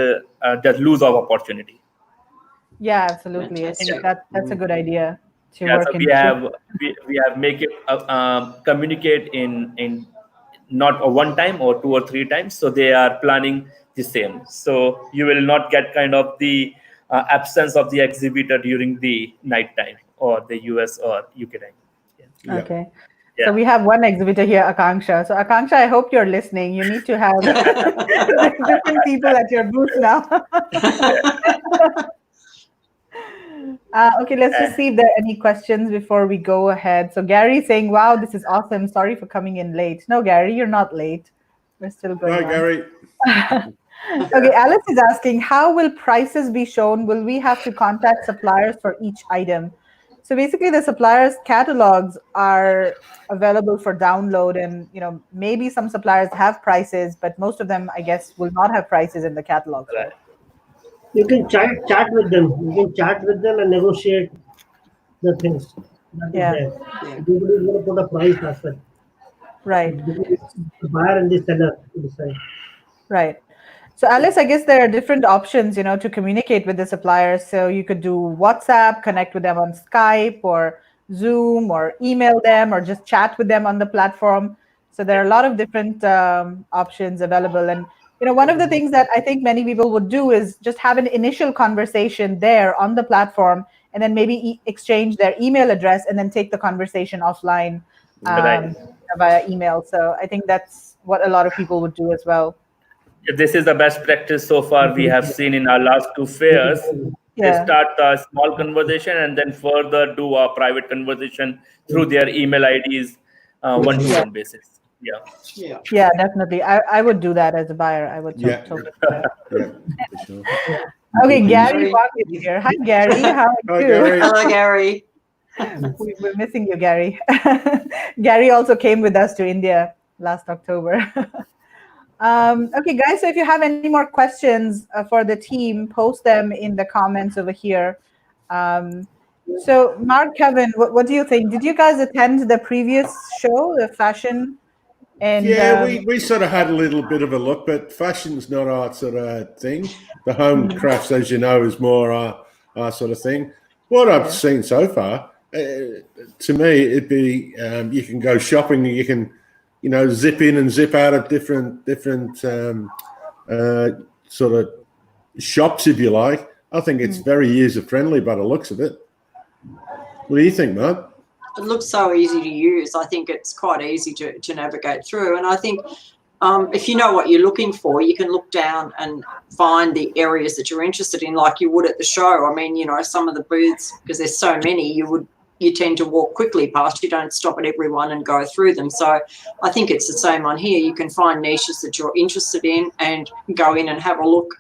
just lose of opportunity. Yeah, absolutely. I think that's a good idea to Yeah, work so we have make it communicate in not a one time or 2 or 3 times. So they are planning the same. So you will not get kind of the absence of the exhibitor during the night time or the US or UK time. Yeah. Okay. Yeah. So we have one exhibitor here, Akanksha. So Akanksha, I hope you're listening. You need to have different people at your booth now. Okay, let's just see if there are any questions before we go ahead. So Gary saying, wow, this is awesome. Sorry for coming in late. No, Gary, you're not late. We're still going on. Gary. Okay, Alice is asking, how will prices be shown? Will we have to contact suppliers for each item? So basically the suppliers' catalogs are available for download, and maybe some suppliers have prices, but most of them, I guess, will not have prices in the catalog. Right. You can chat with them. You can chat with them and negotiate the things. Nobody is going to put a price as well. Right. The buyer and the seller to decide. Right. So Alice, I guess there are different options, to communicate with the suppliers. So you could do WhatsApp, connect with them on Skype, or Zoom or email them or just chat with them on the platform. So there are a lot of different options available. And one of the things that I think many people would do is just have an initial conversation there on the platform, and then maybe exchange their email address and then take the conversation offline Right. via email. So I think that's what a lot of people would do as well. This is the best practice so far we have seen in our last two fairs. They Yeah. start a small conversation and then further do a private conversation through their email IDs, one-to-one basis. Yeah. Yeah, definitely. I would do that as a buyer. I would Yeah. totally do that. Yeah, for sure. Okay, Gary Gary. Wong is here. Hi, Gary. How are Hi, you? Gary. Hello, Gary. We're missing you, Gary. Gary also came with us to India last October. Okay, guys, so if you have any more questions for the team, post them in the comments over here. So, Mark, Kevin, what do you think? Did you guys attend the previous show, the fashion? And Yeah, we sort of had a little bit of a look, but fashion's not our sort of thing. The home crafts, as you know, is more our sort of thing. What I've seen so far, to me, it'd be you can go shopping, you can, zip in and zip out of different sort of shops, if you like. I think it's very user-friendly by the looks of it. What do you think, Mark? It looks so easy to use. I think it's quite easy to navigate through. And I think if you know what you're looking for, you can look down and find the areas that you're interested in, like you would at the show. I mean, some of the booths, because there's so many, you tend to walk quickly past. You don't stop at everyone and go through them. So I think it's the same on here. You can find niches that you're interested in and go in and have a look.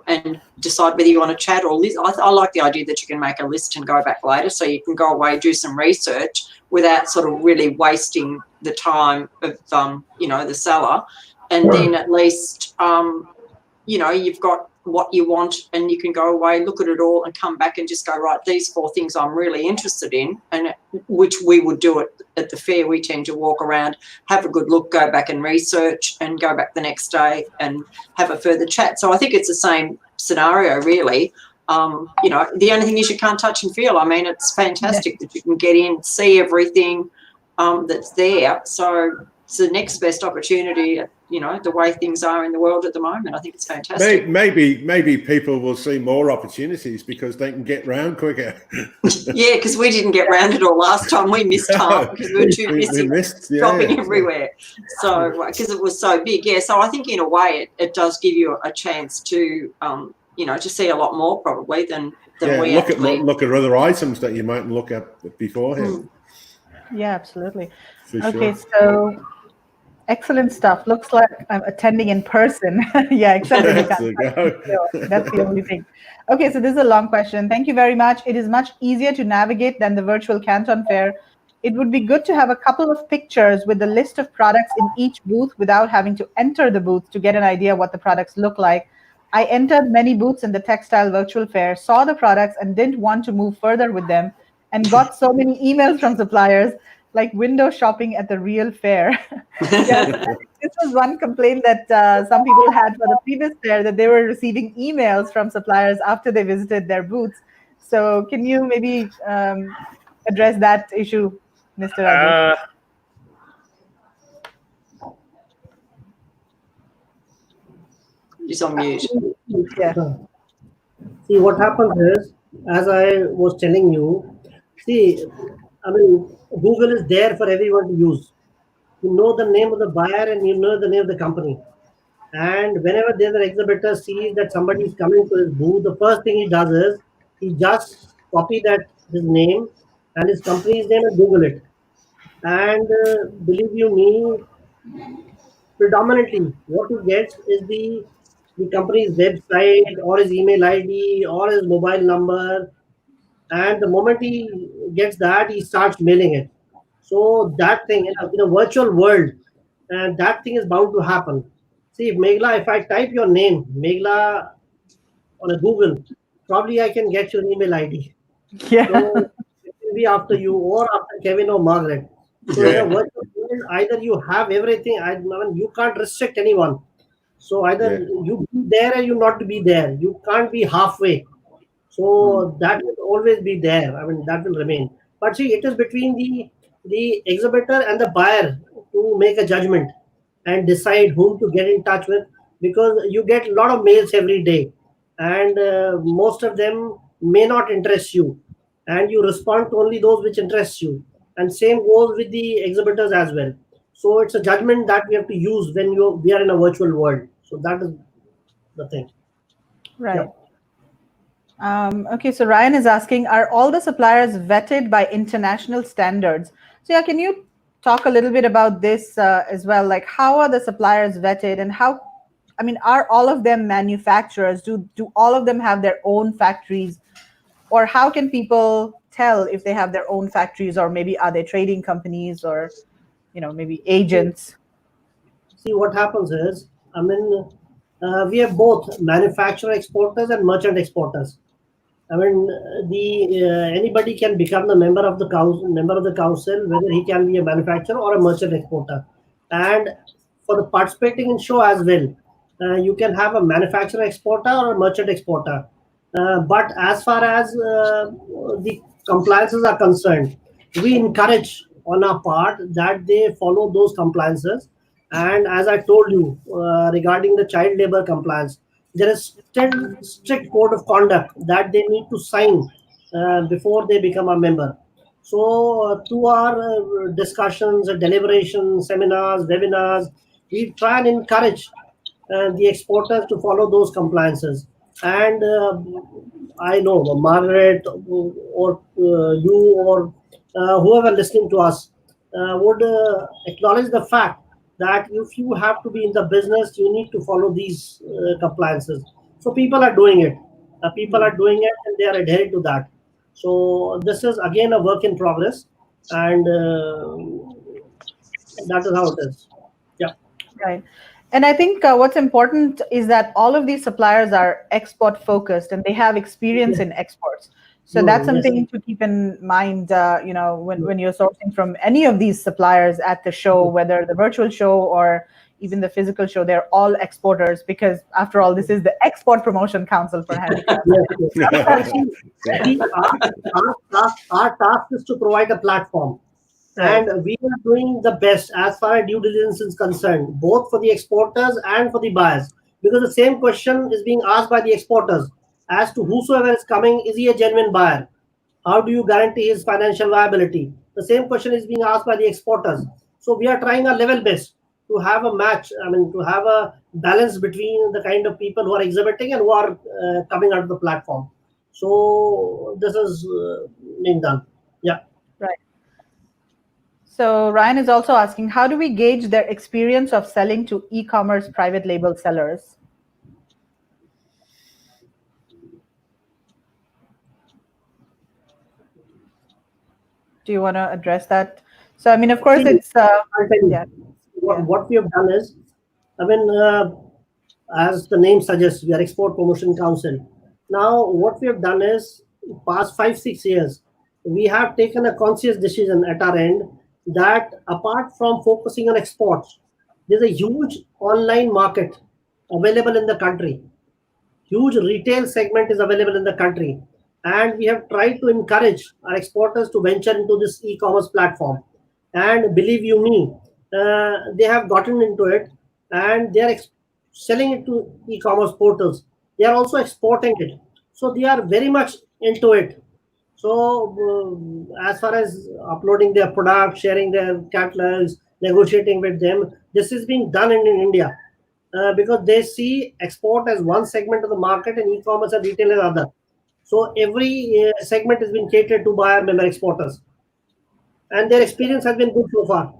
And decide whether you want to chat or list. I like the idea that you can make a list and go back later, so you can go away, do some research without sort of really wasting the time of, the seller. And then at least, you've got what you want, and you can go away, look at it all, and come back and just go, right, these 4 things I'm really interested in, and which we would do it at the fair. We tend to walk around, have a good look, go back and research, and go back the next day and have a further chat. So I think it's the same scenario, really. The only thing is you can't touch and feel. I mean, it's fantastic that you can get in, see everything that's there. So it's the next best opportunity, the way things are in the world at the moment. I think it's fantastic. Maybe people will see more opportunities because they can get round quicker. Yeah, because we didn't get round it all last time. We missed time because we were too busy shopping everywhere. So because it was so big, yeah. So I think in a way it does give you a chance to to see a lot more probably than we look at other items that you mightn't look at beforehand. Yeah, absolutely. For okay, sure. so excellent stuff. Looks like I'm attending in person. Yeah, except that you can't. That's the only thing. Okay, so this is a long question. Thank you very much. It is much easier to navigate than the virtual Canton Fair. It would be good to have a couple of pictures with the list of products in each booth without having to enter the booth to get an idea what the products look like. I entered many booths in the textile virtual fair, saw the products and didn't want to move further with them, and got so many emails from suppliers, like window shopping at the real fair. Yeah, this was one complaint that some people had for the previous fair, that they were receiving emails from suppliers after they visited their booths. So can you maybe address that issue, Mr. Rajesh? He's on mute. Yeah. See, what happens is, as I was telling you, Google is there for everyone to use. You know the name of the buyer and you know the name of the company. And whenever there's an exhibitor sees that somebody is coming to his booth, the first thing he does is he just copy his name and his company's name and Google it. And believe you me, predominantly what he gets is the company's website or his email ID or his mobile number. And the moment he gets that, he starts mailing it. So that thing in a virtual world, and that thing is bound to happen. See, Meghla, if I type your name, Meghla, on a Google, probably I can get your email ID. Yeah. So it will be after you or after Kevin or Margaret. So in a virtual world, either you have everything, you can't restrict anyone. So either you be there or you not be there. You can't be halfway. So that will always be there. That will remain. But see, it is between the exhibitor and the buyer to make a judgment and decide whom to get in touch with, because you get a lot of mails every day, and most of them may not interest you, and you respond to only those which interest you. And same goes with the exhibitors as well. So it's a judgment that we have to use when we are in a virtual world. So that is the thing. Right. Okay, so Ryan is asking, are all the suppliers vetted by international standards? So yeah, can you talk a little bit about this as well? Like, how are the suppliers vetted, and how, I mean, are all of them manufacturers? Do all of them have their own factories? Or how can people tell if they have their own factories, or maybe are they trading companies, or, you know, maybe agents? See, what happens is, I mean, we have both manufacturer exporters and merchant exporters. I mean, anybody can become the member of the council, whether he can be a manufacturer or a merchant exporter. And for the participating in show as well, you can have a manufacturer exporter or a merchant exporter. But as far as the compliances are concerned, we encourage on our part that they follow those compliances. And as I told you regarding the child labor compliance, there is still strict code of conduct that they need to sign before they become a member. So through our discussions, deliberations, seminars, webinars, we try and encourage the exporters to follow those compliances. And I know Margaret or you or whoever listening to us would acknowledge the fact that if you have to be in the business, you need to follow these compliances. So people are doing it. People are doing it, and they are adhering to that. So this is again a work in progress, and that is how it is. Yeah. Right. And I think what's important is that all of these suppliers are export focused, and they have experience in exports. So that's something to keep in mind, you know, when you're sourcing from any of these suppliers at the show, whether the virtual show or even the physical show, they're all exporters, because after all, this is the Export Promotion Council for Handicrafts. Our task is to provide a platform. Right. And we are doing the best as far as due diligence is concerned, both for the exporters and for the buyers. Because the same question is being asked by the exporters as to whosoever is coming, is he a genuine buyer? How do you guarantee his financial viability? The same question is being asked by the exporters. So we are trying our level best to have a match, I mean, to have a balance between the kind of people who are exhibiting and who are coming out of the platform. So this is being done. Yeah. Right. So Ryan is also asking, how do we gauge their experience of selling to e-commerce private label sellers? Do you want to address that? So, I mean, of course, it's what we have done is, I mean, as the name suggests, we are Export Promotion Council. Now, what we have done is, past 5-6 years, we have taken a conscious decision at our end that apart from focusing on exports, there's a huge online market available in the country. Huge retail segment is available in the country. And we have tried to encourage our exporters to venture into this e-commerce platform. And believe you me, they have gotten into it, and they are selling it to e-commerce portals. They are also exporting it. So they are very much into it. So as far as uploading their product, sharing their catalogs, negotiating with them, this is being done in India because they see export as one segment of the market and e-commerce and retail as other. So every segment has been catered to by our member exporters, and their experience has been good so far.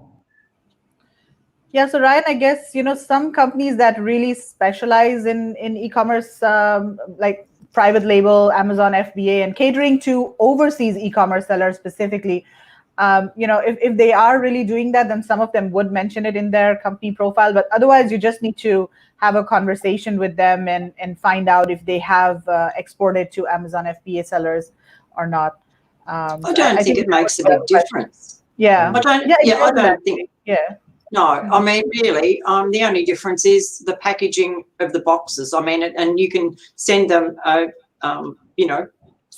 Yeah, so Ryan, I guess, you know, some companies that really specialize in e-commerce, like private label, Amazon FBA, and catering to overseas e-commerce sellers specifically, you know, if they are really doing that, then some of them would mention it in their company profile. But otherwise, you just need to have a conversation with them and find out if they have exported to Amazon FBA sellers or not. I don't think it makes a big difference. Yeah. I don't think. Yeah. No, I mean, really, the only difference is the packaging of the boxes. I mean, and you can send them, you know,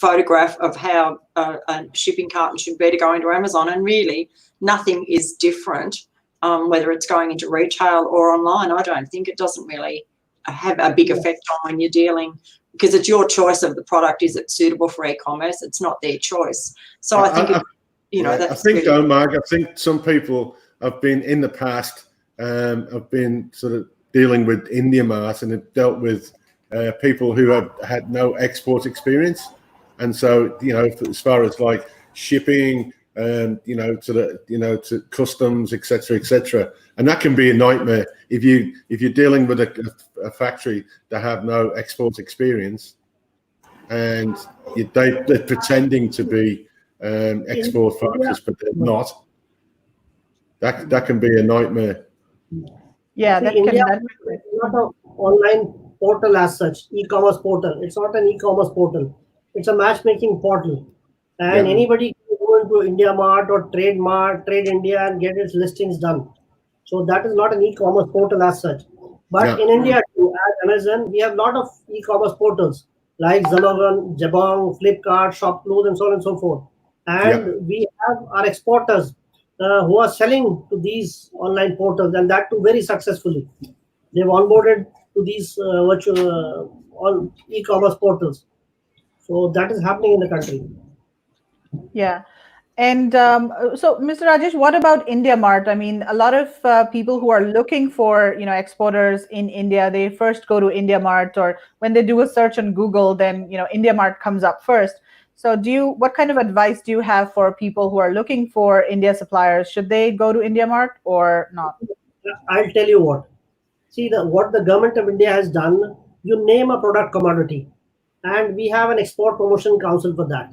photograph of how a shipping carton should be to go into Amazon, and really nothing is different, whether it's going into retail or online. I don't think it doesn't really have a big effect on when you're dealing, because it's your choice of the product. Is it suitable for e-commerce? It's not their choice. So I think, that's I think really, though, Mark, I think some people have been in the past, have been sort of dealing with IndiaMart and have dealt with people who have had no export experience. And so, as far as like shipping, to customs, etc., and that can be a nightmare if you're dealing with a factory that have no export experience, and they're pretending to be export focused, but they're not. That can be a nightmare. Yeah, See, India is not an online portal as such, e-commerce portal. It's not an e-commerce portal. It's a matchmaking portal. And anybody can go into IndiaMart or Trade India and get its listings done. So that is not an e-commerce portal as such. But in India, too, at Amazon, we have a lot of e-commerce portals like Zamagan, Jabong, Flipkart, Shopclose, and so on and so forth. And we have our exporters who are selling to these online portals, and that too very successfully. They've onboarded to these virtual e-commerce portals. So that is happening in the country. Yeah. And so, Mr. Rajesh, what about IndiaMart? I mean, a lot of people who are looking for, exporters in India, they first go to IndiaMart, or when they do a search on Google, then, IndiaMart comes up first. So what kind of advice do you have for people who are looking for India suppliers? Should they go to IndiaMart or not? I'll tell you what. See, what the government of India has done, you name a product commodity, and we have an export promotion council for that.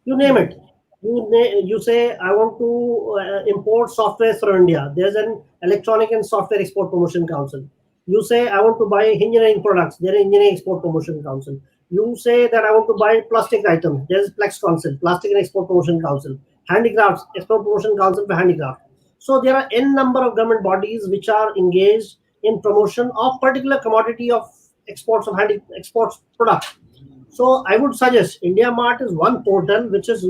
You name it. You say, I want to import software from India. There's an electronic and software export promotion council. You say, I want to buy engineering products. There's an engineering export promotion council. You say that I want to buy plastic items. There's Plex Council, Plastic and Export Promotion Council. Handicrafts, Export Promotion Council for Handicraft. So there are n number of government bodies which are engaged in promotion of particular commodity of exports of exports product. So I would suggest IndiaMart is one portal which is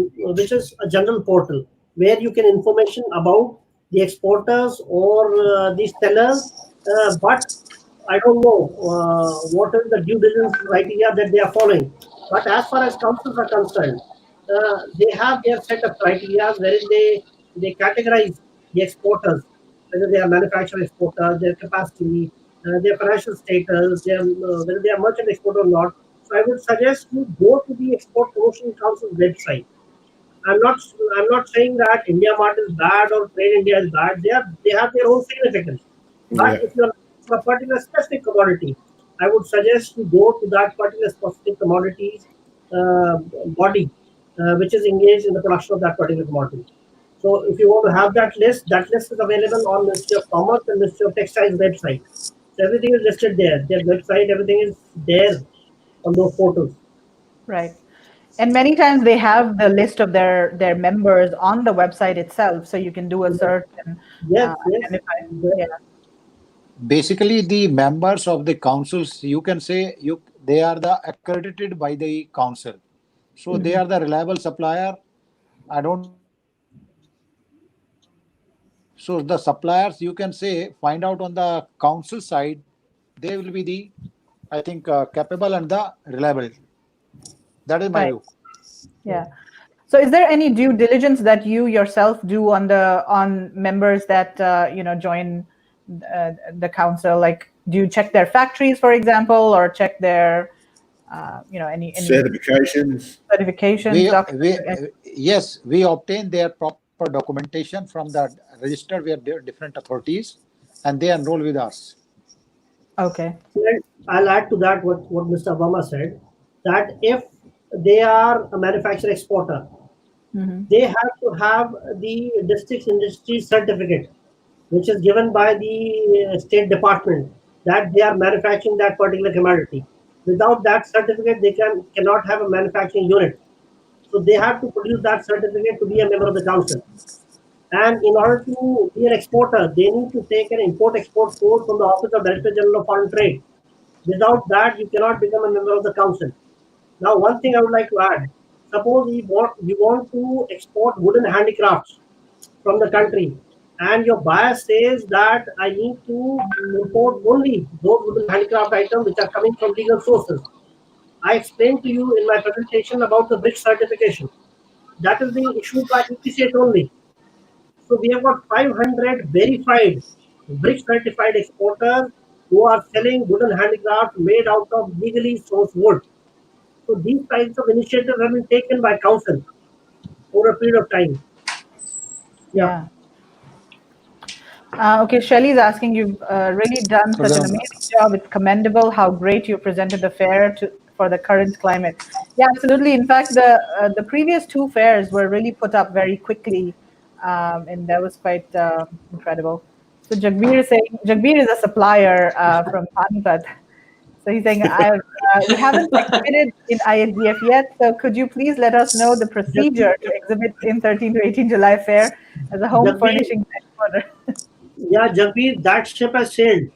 a general portal where you can information about the exporters or the sellers, but I don't know what is the due diligence criteria that they are following. But as far as councils are concerned, they have their set of criteria wherein they categorize the exporters, whether they are manufacturer exporters, their capacity, their financial status, whether they are merchant exporter or not. So I would suggest you go to the Export Promotion Council website. I'm not saying that IndiaMart is bad or Trade India is bad. They have their own significance. But if you're for a particular specific commodity, I would suggest you go to that particular specific commodities body which is engaged in the production of that particular commodity. So if you want to have that list is available on Ministry of Commerce and Ministry of Textiles website. So everything is listed there. Their website, everything is there on those portals. Right. And many times they have the list of their members on the website itself, so you can do a search and identify. Yeah. Basically, the members of the councils, you can say they are the accredited by the council. So they are the reliable supplier. So the suppliers, you can say, find out on the council side, they will be I think, capable and the reliable. That is my view. Yeah. So is there any due diligence that you yourself do on members that join the council? Like, do you check their factories, for example, or check their any certifications? Yes, we obtain their proper documentation from the register where there are different authorities, and they enroll with us. Okay. I'll add to that what Mr. Verma said, that if they are a manufacturer exporter, they have to have the district industry certificate, which is given by the State Department, that they are manufacturing that particular commodity. Without that certificate, they cannot have a manufacturing unit. So they have to produce that certificate to be a member of the council. And in order to be an exporter, they need to take an import-export course from the Office of Director General of Foreign Trade. Without that, you cannot become a member of the council. Now, one thing I would like to add, suppose you want to export wooden handicrafts from the country, and your buyer says that I need to import only those wooden handicraft items which are coming from legal sources. I explained to you in my presentation about the BRICS certification. That is being issued by EPCH only. So we have got 500 verified BRICS certified exporters who are selling wooden handicrafts made out of legally sourced wood. So these kinds of initiatives have been taken by council over a period of time. Yeah. Okay, Shelley's asking, you've really done such an amazing job. It's commendable how great you presented the fair for the current climate. Yeah, absolutely. In fact, the previous two fairs were really put up very quickly, and that was quite incredible. So Jagbir is saying, Jagbir is a supplier from Panipat. So he's saying, we haven't exhibited in ISDF yet, so could you please let us know the procedure to exhibit in 13 to 18 July fair as a home furnishing exporter? Yeah, Jagbir, that ship has sailed.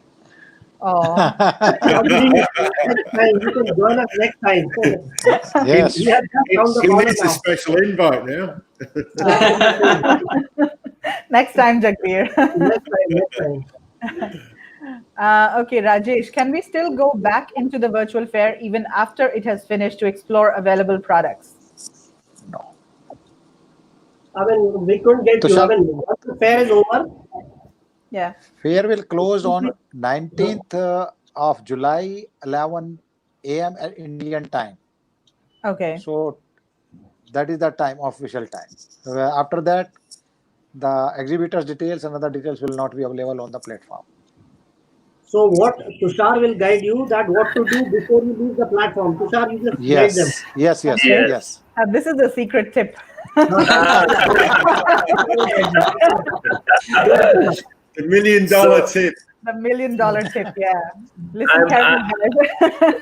Oh. Next time, you can join us next time. Yes. We have just found the He corner needs a now. special invite now. Next time, Jagbir. Next time. Okay, Rajesh, can we still go back into the virtual fair even after it has finished to explore available products? I mean, we couldn't get you. I mean, once the fair is over. Yeah. Fair will close on 19th of July, 11 a.m. at Indian time. Okay. So that is the time, official time. After that, the exhibitors' details and other details will not be available on the platform. So what Tushar will guide you that what to do before you leave the platform. Tushar, you just guide them. Yes. This is the secret tip. The $1 million tip. The $1 million tip, yeah. Listen carefully, guys.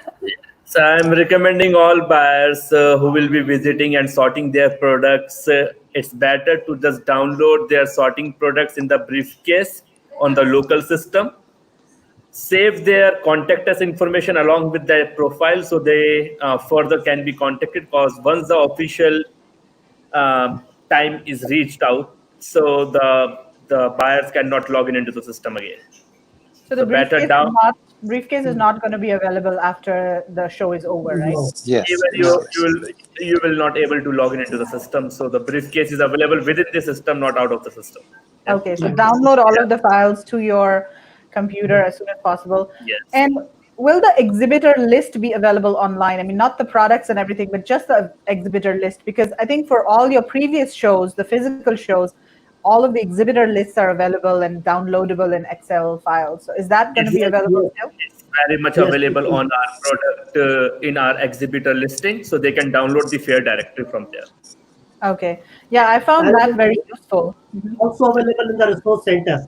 So I'm recommending all buyers who will be visiting and sorting their products. It's better to just download their sorting products in the briefcase on the local system. Save their contact us information along with their profile so they further can be contacted, because once the official time is reached out, so the buyers cannot log into the system again. So the briefcase is not going to be available after the show is over, right? Yes. You will not able to log into the system. So the briefcase is available within the system, not out of the system. Okay, so download all of the files to your computer as soon as possible. Yes. And will the exhibitor list be available online? I mean, not the products and everything, but just the exhibitor list, because I think for all your previous shows, the physical shows, all of the exhibitor lists are available and downloadable in Excel files. So is that going to be available still? It's very much available on our product in our exhibitor listing, so they can download the fair directory from there. Okay. Yeah, I found that very useful. Also available in the resource center.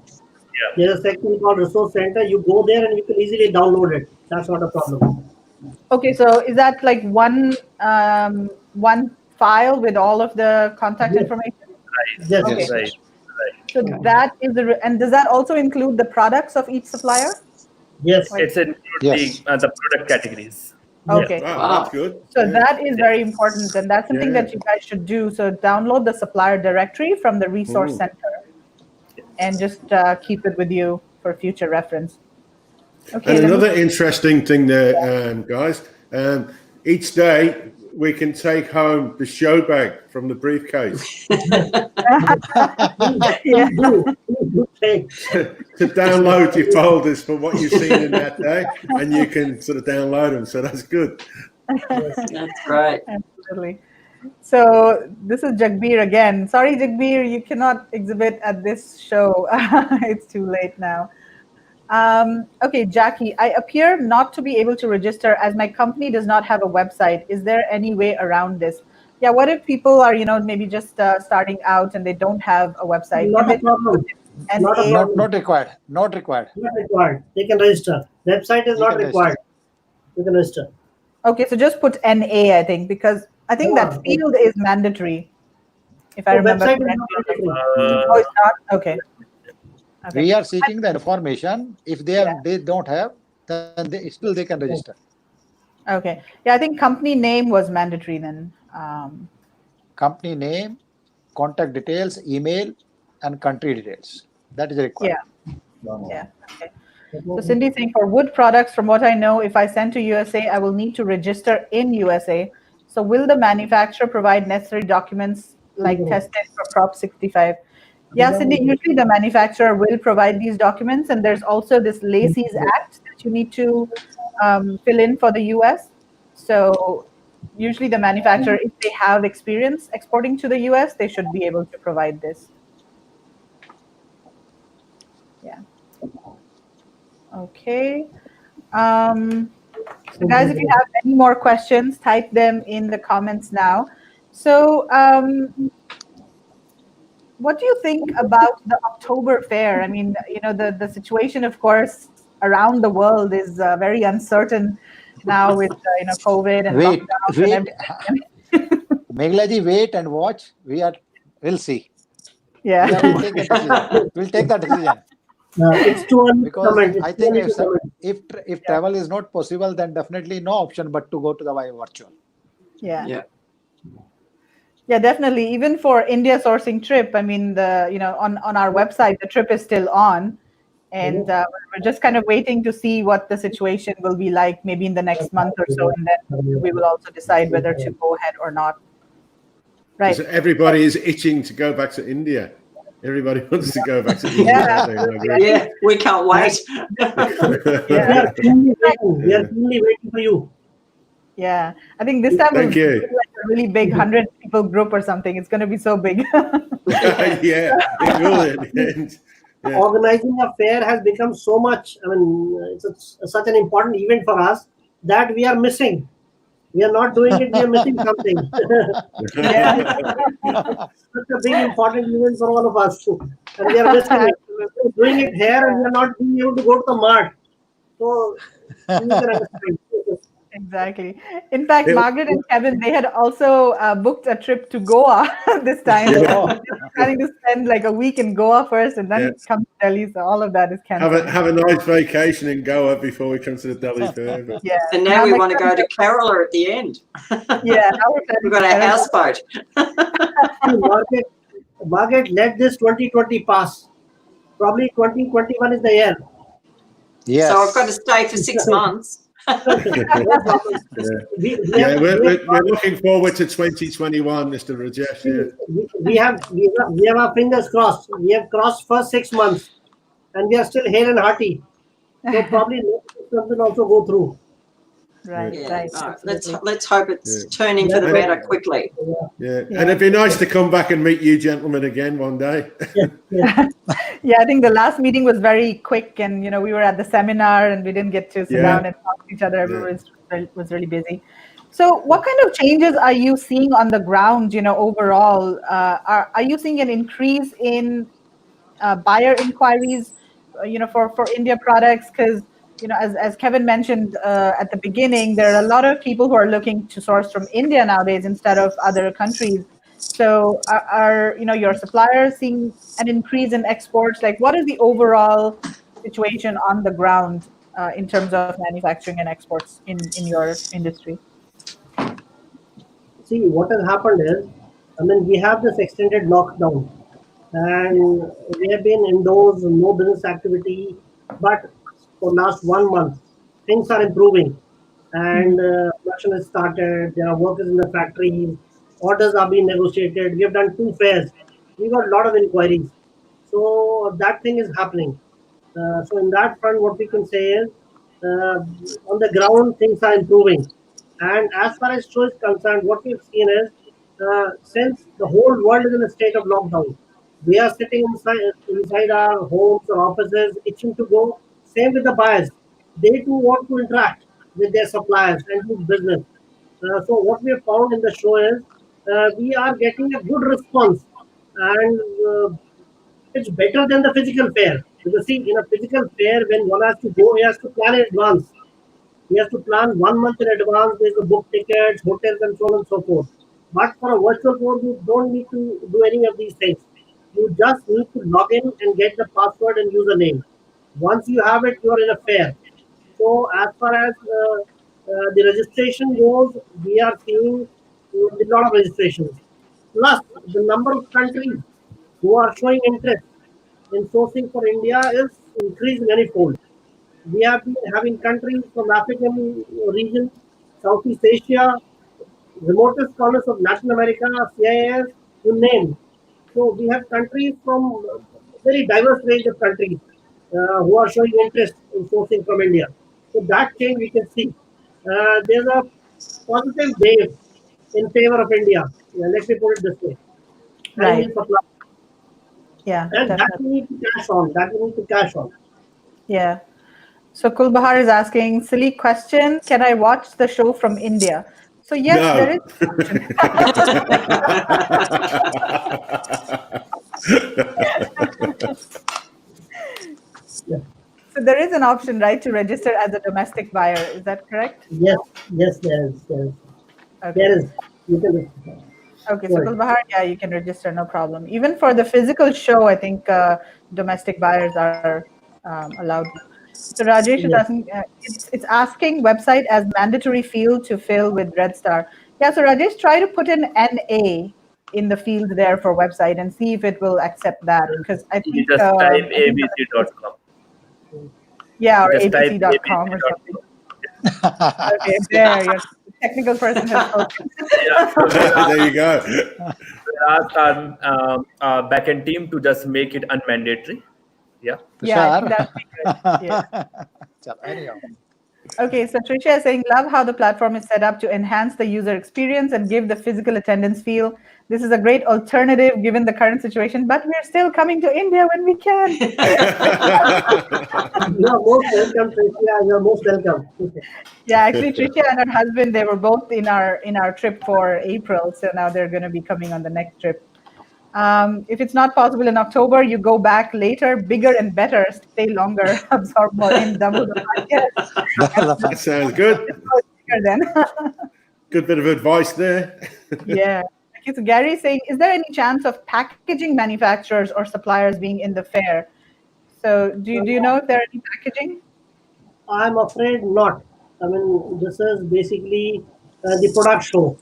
Yeah. There's a section called resource center. You go there and you can easily download it. That's not a problem. Okay, so is that like one file with all of the contact information? Right. Yes. Okay. Right. So that is and does that also include the products of each supplier? Yes. It's in the product categories. Okay. Wow, that's good. So that is very important, and that's something that you guys should do. So download the supplier directory from the resource center and just keep it with you for future reference. Okay. And another interesting thing there, guys, each day we can take home the show bag from the briefcase. To download your folders for what you've seen in that day, and you can sort of download them. So that's good. That's great. Absolutely. So this is Jagbir again. Sorry, Jagbir, you cannot exhibit at this show. It's too late now. Okay, Jackie, I appear not to be able to register as my company does not have a website. Is there any way around this? Yeah, what if people are, maybe just starting out and they don't have a website? Not a problem. Not required. Not required. Not required. They can register. Website is not required. You can register. Okay, so just put NA, I think, because I think that field is mandatory. If I remember correctly. Oh, it's not? Okay. We are seeking the information. If they don't have, then they can register. Okay. Yeah, I think company name was mandatory then. company name, contact details, email, and country details. That is required. Yeah. Okay. So Cindy saying for wood products, from what I know, if I send to USA, I will need to register in USA. So will the manufacturer provide necessary documents like tested for Prop 65? Yeah, Cindy, usually the manufacturer will provide these documents, and there's also this Lacey's Act that you need to fill in for the US. So usually the manufacturer, if they have experience exporting to the US, they should be able to provide this. Yeah. Okay. So guys, if you have any more questions, type them in the comments now. So what do you think about the October fair? I mean, you know, the situation, of course, around the world is very uncertain now with, you know, COVID and lockdowns and everything. Meghlaji, wait and watch. We'll see. Yeah. We'll take the decision. It's too early Because to comment. I think if travel is not possible, then definitely no option but to go to the virtual. Yeah, definitely. Even for India sourcing trip, I mean, on our website, the trip is still on, and we're just kind of waiting to see what the situation will be like, maybe in the next month or so, and then we will also decide whether to go ahead or not. Right. So everybody is itching to go back to India. Everybody wants to go back to India. Yeah, we can't wait. We are keenly waiting for you. Yeah, I think this time we'll do like a really big 100 people group or something. It's going to be so big. Yeah, it will in the end. Yeah. Organizing a fair has become so much. I mean, it's such an important event for us that we are missing. We are not doing it. We are missing something. Such a big important event for all of us, and we are missing it. We're doing it here, and we are not being able to go to the mart. So you can understand. Exactly. In fact, Margaret and Kevin, they had also booked a trip to Goa this time. They were planning to spend like a week in Goa first and then come to Delhi. So all of that is cancelled. Have a nice vacation in Goa before we come to the Delhi fair. Yeah. And now we want to go to Kerala at the end. Yeah. Now we've got our houseboat. Margaret, let this 2020 pass. Probably 2021 is the year. Yes. So I've got to stay for 6 months. We're looking forward to 2021, Mr. Rajesh. Yeah. We have our fingers crossed. We have crossed first 6 months, and we are still hale and hearty. So probably something also go through. Right. Let's hope it's turning for the better quickly. Yeah, and it'd be nice to come back and meet you gentlemen again one day. Yeah, I think the last meeting was very quick, and we were at the seminar and we didn't get to sit down and talk to each other. Everyone was really busy. So what kind of changes are you seeing on the ground, overall? Are you seeing an increase in buyer inquiries, for India products? Because as Kevin mentioned at the beginning, there are a lot of people who are looking to source from India nowadays instead of other countries. So are your suppliers seeing an increase in exports? Like, what is the overall situation on the ground in terms of manufacturing and exports in your industry? See, what has happened is, we have this extended lockdown, and we have been indoors, no business activity, but for last 1 month, things are improving, and production has started. There are workers in the factories. Orders are being negotiated. We have done 2 fairs. We got a lot of inquiries. So that thing is happening. So in that front, what we can say is, on the ground, things are improving. And as far as show is concerned, what we've seen is, since the whole world is in a state of lockdown, we are sitting inside our homes or offices, itching to go. Same with the buyers. They too want to interact with their suppliers and do business. So what we have found in the show is, we are getting a good response, and it's better than the physical fair. Because see, in a physical fair, when one has to go, he has to plan in advance. He has to plan 1 month in advance. There's the book tickets, hotels, and so on and so forth. But for a virtual board, you don't need to do any of these things. You just need to log in and get the password and username. Once you have it, you are in a fair. So as far as the registration goes, we are seeing a lot of registrations. Plus, the number of countries who are showing interest in sourcing for India is increased manifold. We have been having countries from African region, Southeast Asia, remotest corners of Latin America, CIS, you name. So we have countries from very diverse range of countries who are showing interest in sourcing from India. So that change we can see. There's a positive wave in favor of India. Let me put it this way. And Right. in supply. Yeah, And that definitely. we need to cash on. That we need to cash on. Yeah. So Kulbahar is asking, silly question, can I watch the show from India? So yes, No. there is. Yeah. So there is an option, right, to register as a domestic buyer. Is that correct? Yes, yes, there is. Okay. There is. You can. Okay, so Kulbahar, yeah, you can register, no problem. Even for the physical show, I think domestic buyers are allowed. So Rajesh is Yes. asking, it's asking website as mandatory field to fill with Red Star. Yeah, so Rajesh, try to put in NA in the field there for website and see if it will accept that, because I You think just type I think abc.com. yeah, or Just type abc.com or something. abc.com. Okay, there, your technical person has spoken. There you go. Ask our backend team to just make it unmandatory. Yeah. Yeah, I think that'd be good. Yeah. Anyhow. Okay, so Trisha is saying, love how the platform is set up to enhance the user experience and give the physical attendance feel. This is a great alternative given the current situation, but we're still coming to India when we can. You are most welcome, Tricia. You are most welcome. Yeah, actually, Trisha and her husband, they were both in our trip for April, so now they're going to be coming on the next trip. If it's not possible in October, you go back later, bigger and better, stay longer, absorb more in double the podcast. That sounds good. Then. Good bit of advice there. Yeah. Okay, so Gary is saying, is there any chance of packaging manufacturers or suppliers being in the fair? So do you know if there are any packaging? I'm afraid not. I mean, this is basically the product show.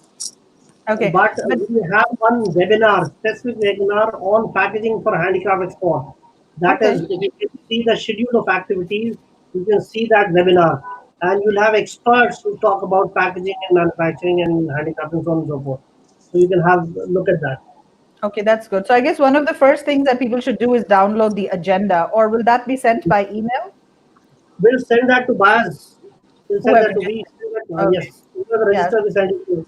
Okay. But we have one webinar, specific webinar on packaging for handicraft export. That Okay. is, if you can see the schedule of activities, you can see that webinar. And you'll have experts who talk about packaging and manufacturing and handicraft and so on and so forth. So you can have a look at that. Okay, that's good. So I guess one of the first things that people should do is download the agenda, or will that be sent by email? We'll send that to buyers. We'll send Whoever that to gets me. Okay. Yes. Whoever register, we send it to them.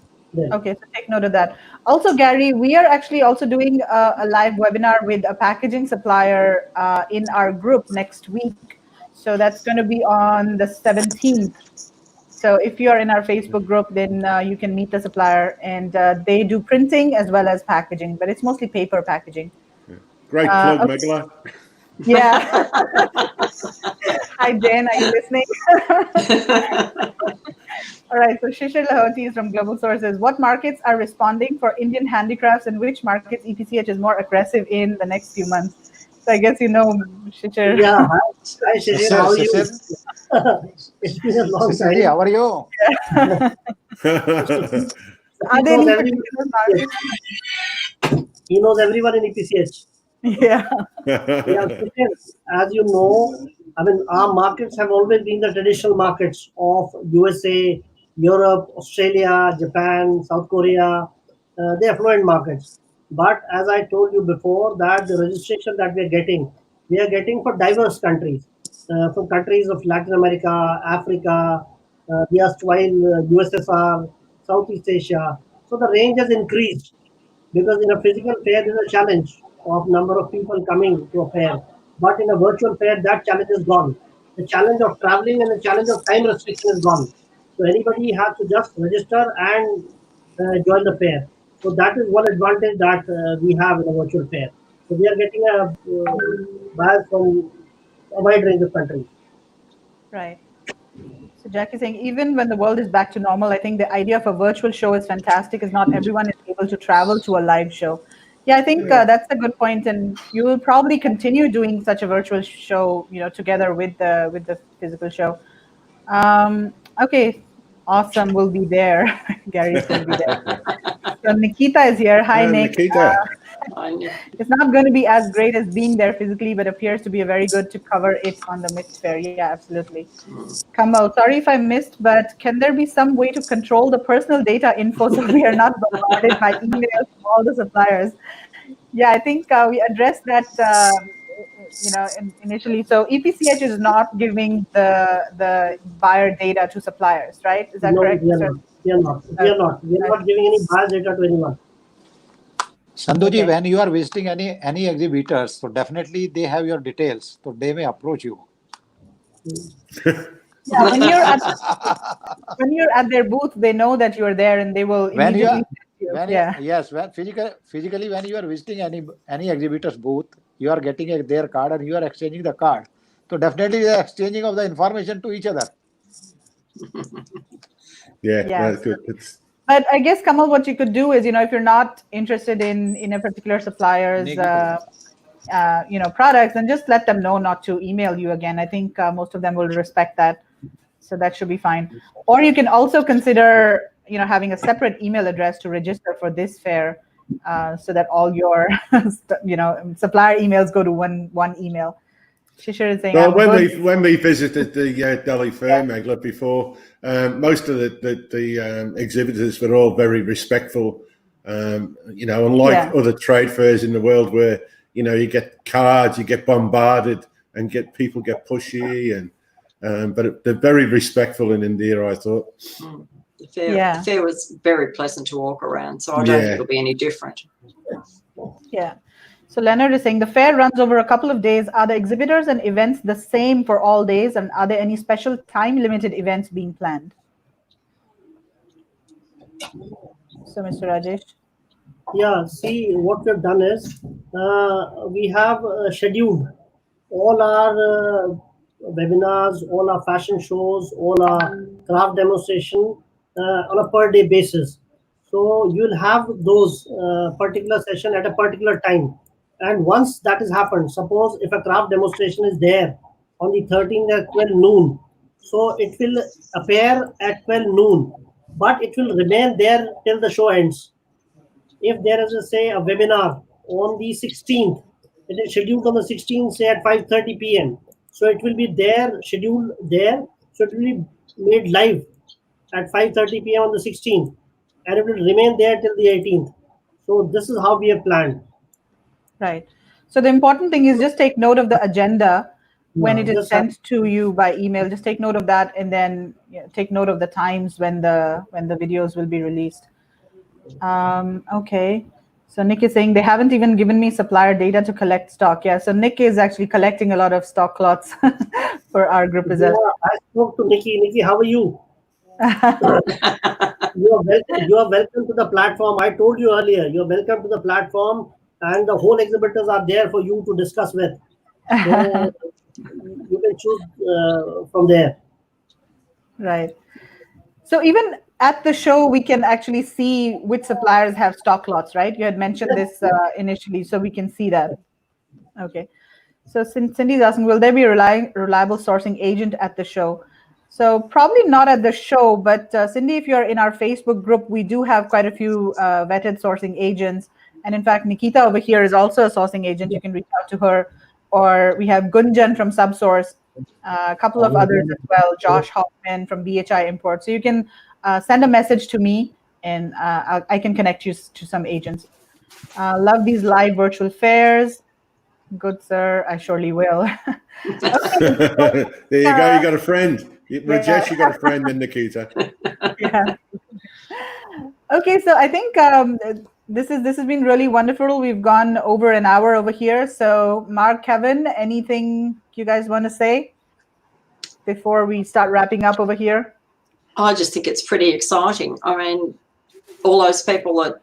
Okay, so take note of that. Also, Gary, we are actually also doing a live webinar with a packaging supplier in our group next week. So that's going to be on the 17th. So if you are in our Facebook group, then you can meet the supplier, and they do printing as well as packaging, but it's mostly paper packaging. Great plug, okay. Megala. Yeah. Hi, Jen, are you listening? All right, so Shishir Lahoti is from Global Sources. What markets are responding for Indian handicrafts, and which markets EPCH is more aggressive in the next few months? So I guess you know, Shishir. Yeah, hi Shishir, how are you? It's been a long time. How are you? Are there any particular markets? He knows everyone in EPCH. Yeah. As you know, I mean, our markets have always been the traditional markets of USA, Europe, Australia, Japan, South Korea. They are fluent markets. But as I told you before, that the registration that we are getting for diverse countries, from countries of Latin America, Africa, the erstwhile USSR, Southeast Asia. So the range has increased, because in a physical fair there's a challenge of number of people coming to a fair, but in a virtual fair that challenge is gone. The challenge of traveling and the challenge of time restriction is gone. So anybody has to just register and join the fair. So that is one advantage that we have in a virtual fair. So we are getting a buyers from a wide range of countries. Right. So Jack is saying, even when the world is back to normal, I think the idea of a virtual show is fantastic, as not everyone is able to travel to a live show. Yeah, I think that's a good point, and you will probably continue doing such a virtual show, together with the physical show. Okay, awesome. We'll be there. Gary's going to be there. So Nikita is here. Hi, Nick. Nikita. I- It's not going to be as great as being there physically, but appears to be very good to cover it on the Mist Fair. Yeah, absolutely. Kamal, sorry if I missed, but can there be some way to control the personal data info so we are not bombarded by emails from all the suppliers? Yeah, I think we addressed that, initially. So EPCH is not giving the buyer data to suppliers, right? Is that No, correct? we are not. We are not. We are not. We are not giving any buyer's data to anyone. Sandhuji, Okay. when you are visiting any exhibitors, so definitely they have your details, so they may approach you. Yeah, when you're at their booth, they know that you're there, and they will When you immediately. are, when physically when you are visiting any exhibitor's booth, you are getting their card and you are exchanging the card. So definitely the exchanging of the information to each other. Yeah. Good. But I guess, Kamal, what you could do is, if you're not interested in a particular supplier's, products, then just let them know not to email you again. I think most of them will respect that, so that should be fine. Or you can also consider, having a separate email address to register for this fair, so that all your, supplier emails go to one email. Shishir is saying, Well, when we visited the Delhi Fair, Megla, before, most of the exhibitors were all very respectful. Unlike other trade fairs in the world where you get cards, you get bombarded, and people get pushy, but they're very respectful in India, I thought. The fair was very pleasant to walk around, so I don't think it'll be any different. Yeah. So Leonard is saying the fair runs over a couple of days. Are the exhibitors and events the same for all days? And are there any special time-limited events being planned? So, Mr. Rajesh. Yeah, see, what we've done is we have scheduled all our webinars, all our fashion shows, all our craft demonstration on a per day basis. So you'll have those particular session at a particular time. And once that has happened, suppose if a craft demonstration is there on the 13th at 12 noon, so it will appear at 12 noon, but it will remain there till the show ends. If there is a webinar on the 16th, it is scheduled on the 16th, say at 5:30 p.m. So it will be there, scheduled there. So it will be made live at 5:30 p.m. on the 16th, and it will remain there till the 18th. So this is how we have planned. Right. So the important thing is just take note of the agenda when it is sent to you by email. Just take note of that, and then take note of the times when the videos will be released. Okay. So Nick is saying they haven't even given me supplier data to collect stock. Yeah. So Nick is actually collecting a lot of stock clots for our group as well. I spoke to Nikki. Nikki, how are you? You are welcome to the platform. I told you earlier, you're welcome to the platform, and the whole exhibitors are there for you to discuss with. So you can choose from there. Right. So even at the show, we can actually see which suppliers have stock lots, right? You had mentioned this initially, so we can see that. Okay. So Cindy's asking, will there be a reliable sourcing agent at the show? So probably not at the show, but Cindy, if you're in our Facebook group, we do have quite a few vetted sourcing agents. And in fact, Nikita over here is also a sourcing agent. You can reach out to her. Or we have Gunjan from Subsource, a couple of others as well, Josh Hoffman from BHI Import. So you can send a message to me, and I can connect you to some agents. Love these live virtual fairs. Good, sir. I surely will. There you go. You got a friend. Rajesh, you got a friend in Nikita. Yeah. Okay, so I think this has been really wonderful. We've gone over an hour over here. So Mark, Kevin, anything you guys want to say before we start wrapping up over here? I just think it's pretty exciting. I mean, all those people that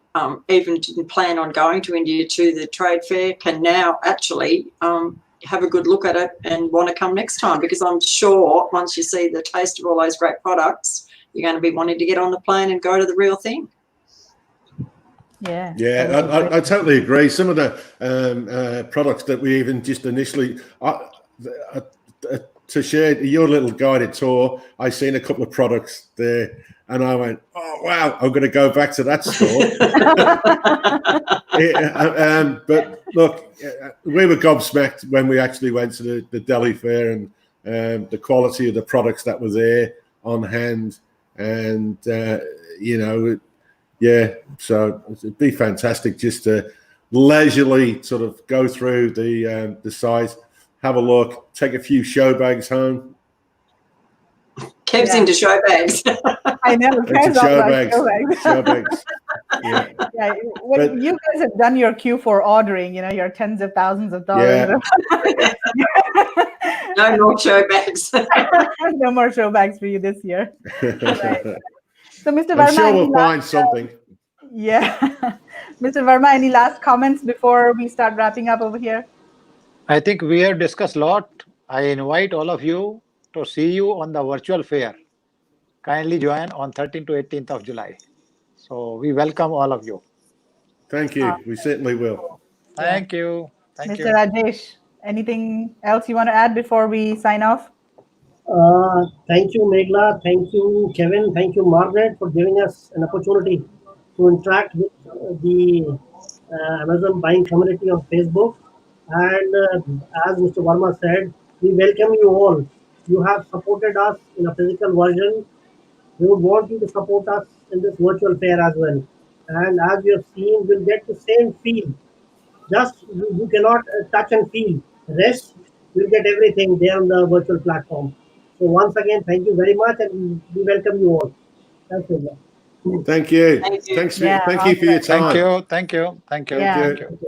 even didn't plan on going to India to the trade fair can now actually have a good look at it and want to come next time, because I'm sure once you see the taste of all those great products, you're going to be wanting to get on the plane and go to the real thing. Yeah, I totally agree. Some of the products that we even just initially to share your little guided tour, I've seen a couple of products there And I went, oh, wow, I'm going to go back to that store. But look, we were gobsmacked when we actually went to the Delhi Fair, and the quality of the products that were there on hand. And, so it'd be fantastic just to leisurely sort of go through the site, have a look, take a few show bags home. Kev's into show bags. I know. Kev's all about show bags. Show bags. Yeah. Well, you guys have done your Q4 ordering, your tens of thousands of dollars. Yeah. No more show bags. No more show bags for you this year. Right. So, Mr. I'm Verma, sure we'll find something. Yeah. Mr. Verma, any last comments before we start wrapping up over here? I think we have discussed a lot. I invite all of you to see you on the virtual fair. Kindly join on 13th to 18th of July. So we welcome all of you. Thank you. We certainly will. Thank you. Thank you. Mr. Rajesh, anything else you want to add before we sign off? Thank you, Meghla. Thank you, Kevin. Thank you, Margaret, for giving us an opportunity to interact with the Amazon buying community on Facebook. And as Mr. Verma said, we welcome you all. You have supported us in a physical version. We would want you to support us in this virtual fair as well. And as you have seen, we'll get the same feel. Just you cannot touch and feel. Rest, you'll get everything there on the virtual platform. So once again, thank you very much, and we welcome you all. Thank you. Thank you. Thank you. Thank Yeah, you for your time. Thank you. Yeah. Thank you.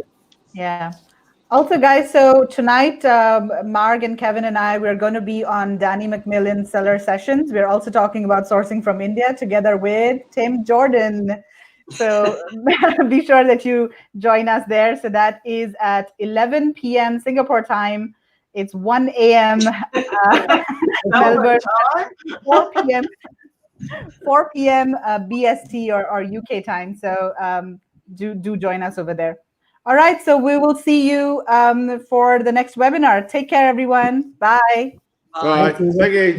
Yeah. Also, guys, so tonight, Marg and Kevin and I, we're going to be on Danny McMillan's Seller Sessions. We're also talking about sourcing from India together with Tim Jordan. So be sure that you join us there. So that is at 11 p.m. Singapore time. It's 1 a.m. Melbourne, 4 p.m. 4 p.m. BST or UK time. So do join us over there. All right, so we will see you for the next webinar. Take care, everyone. Bye. Bye. Thank you.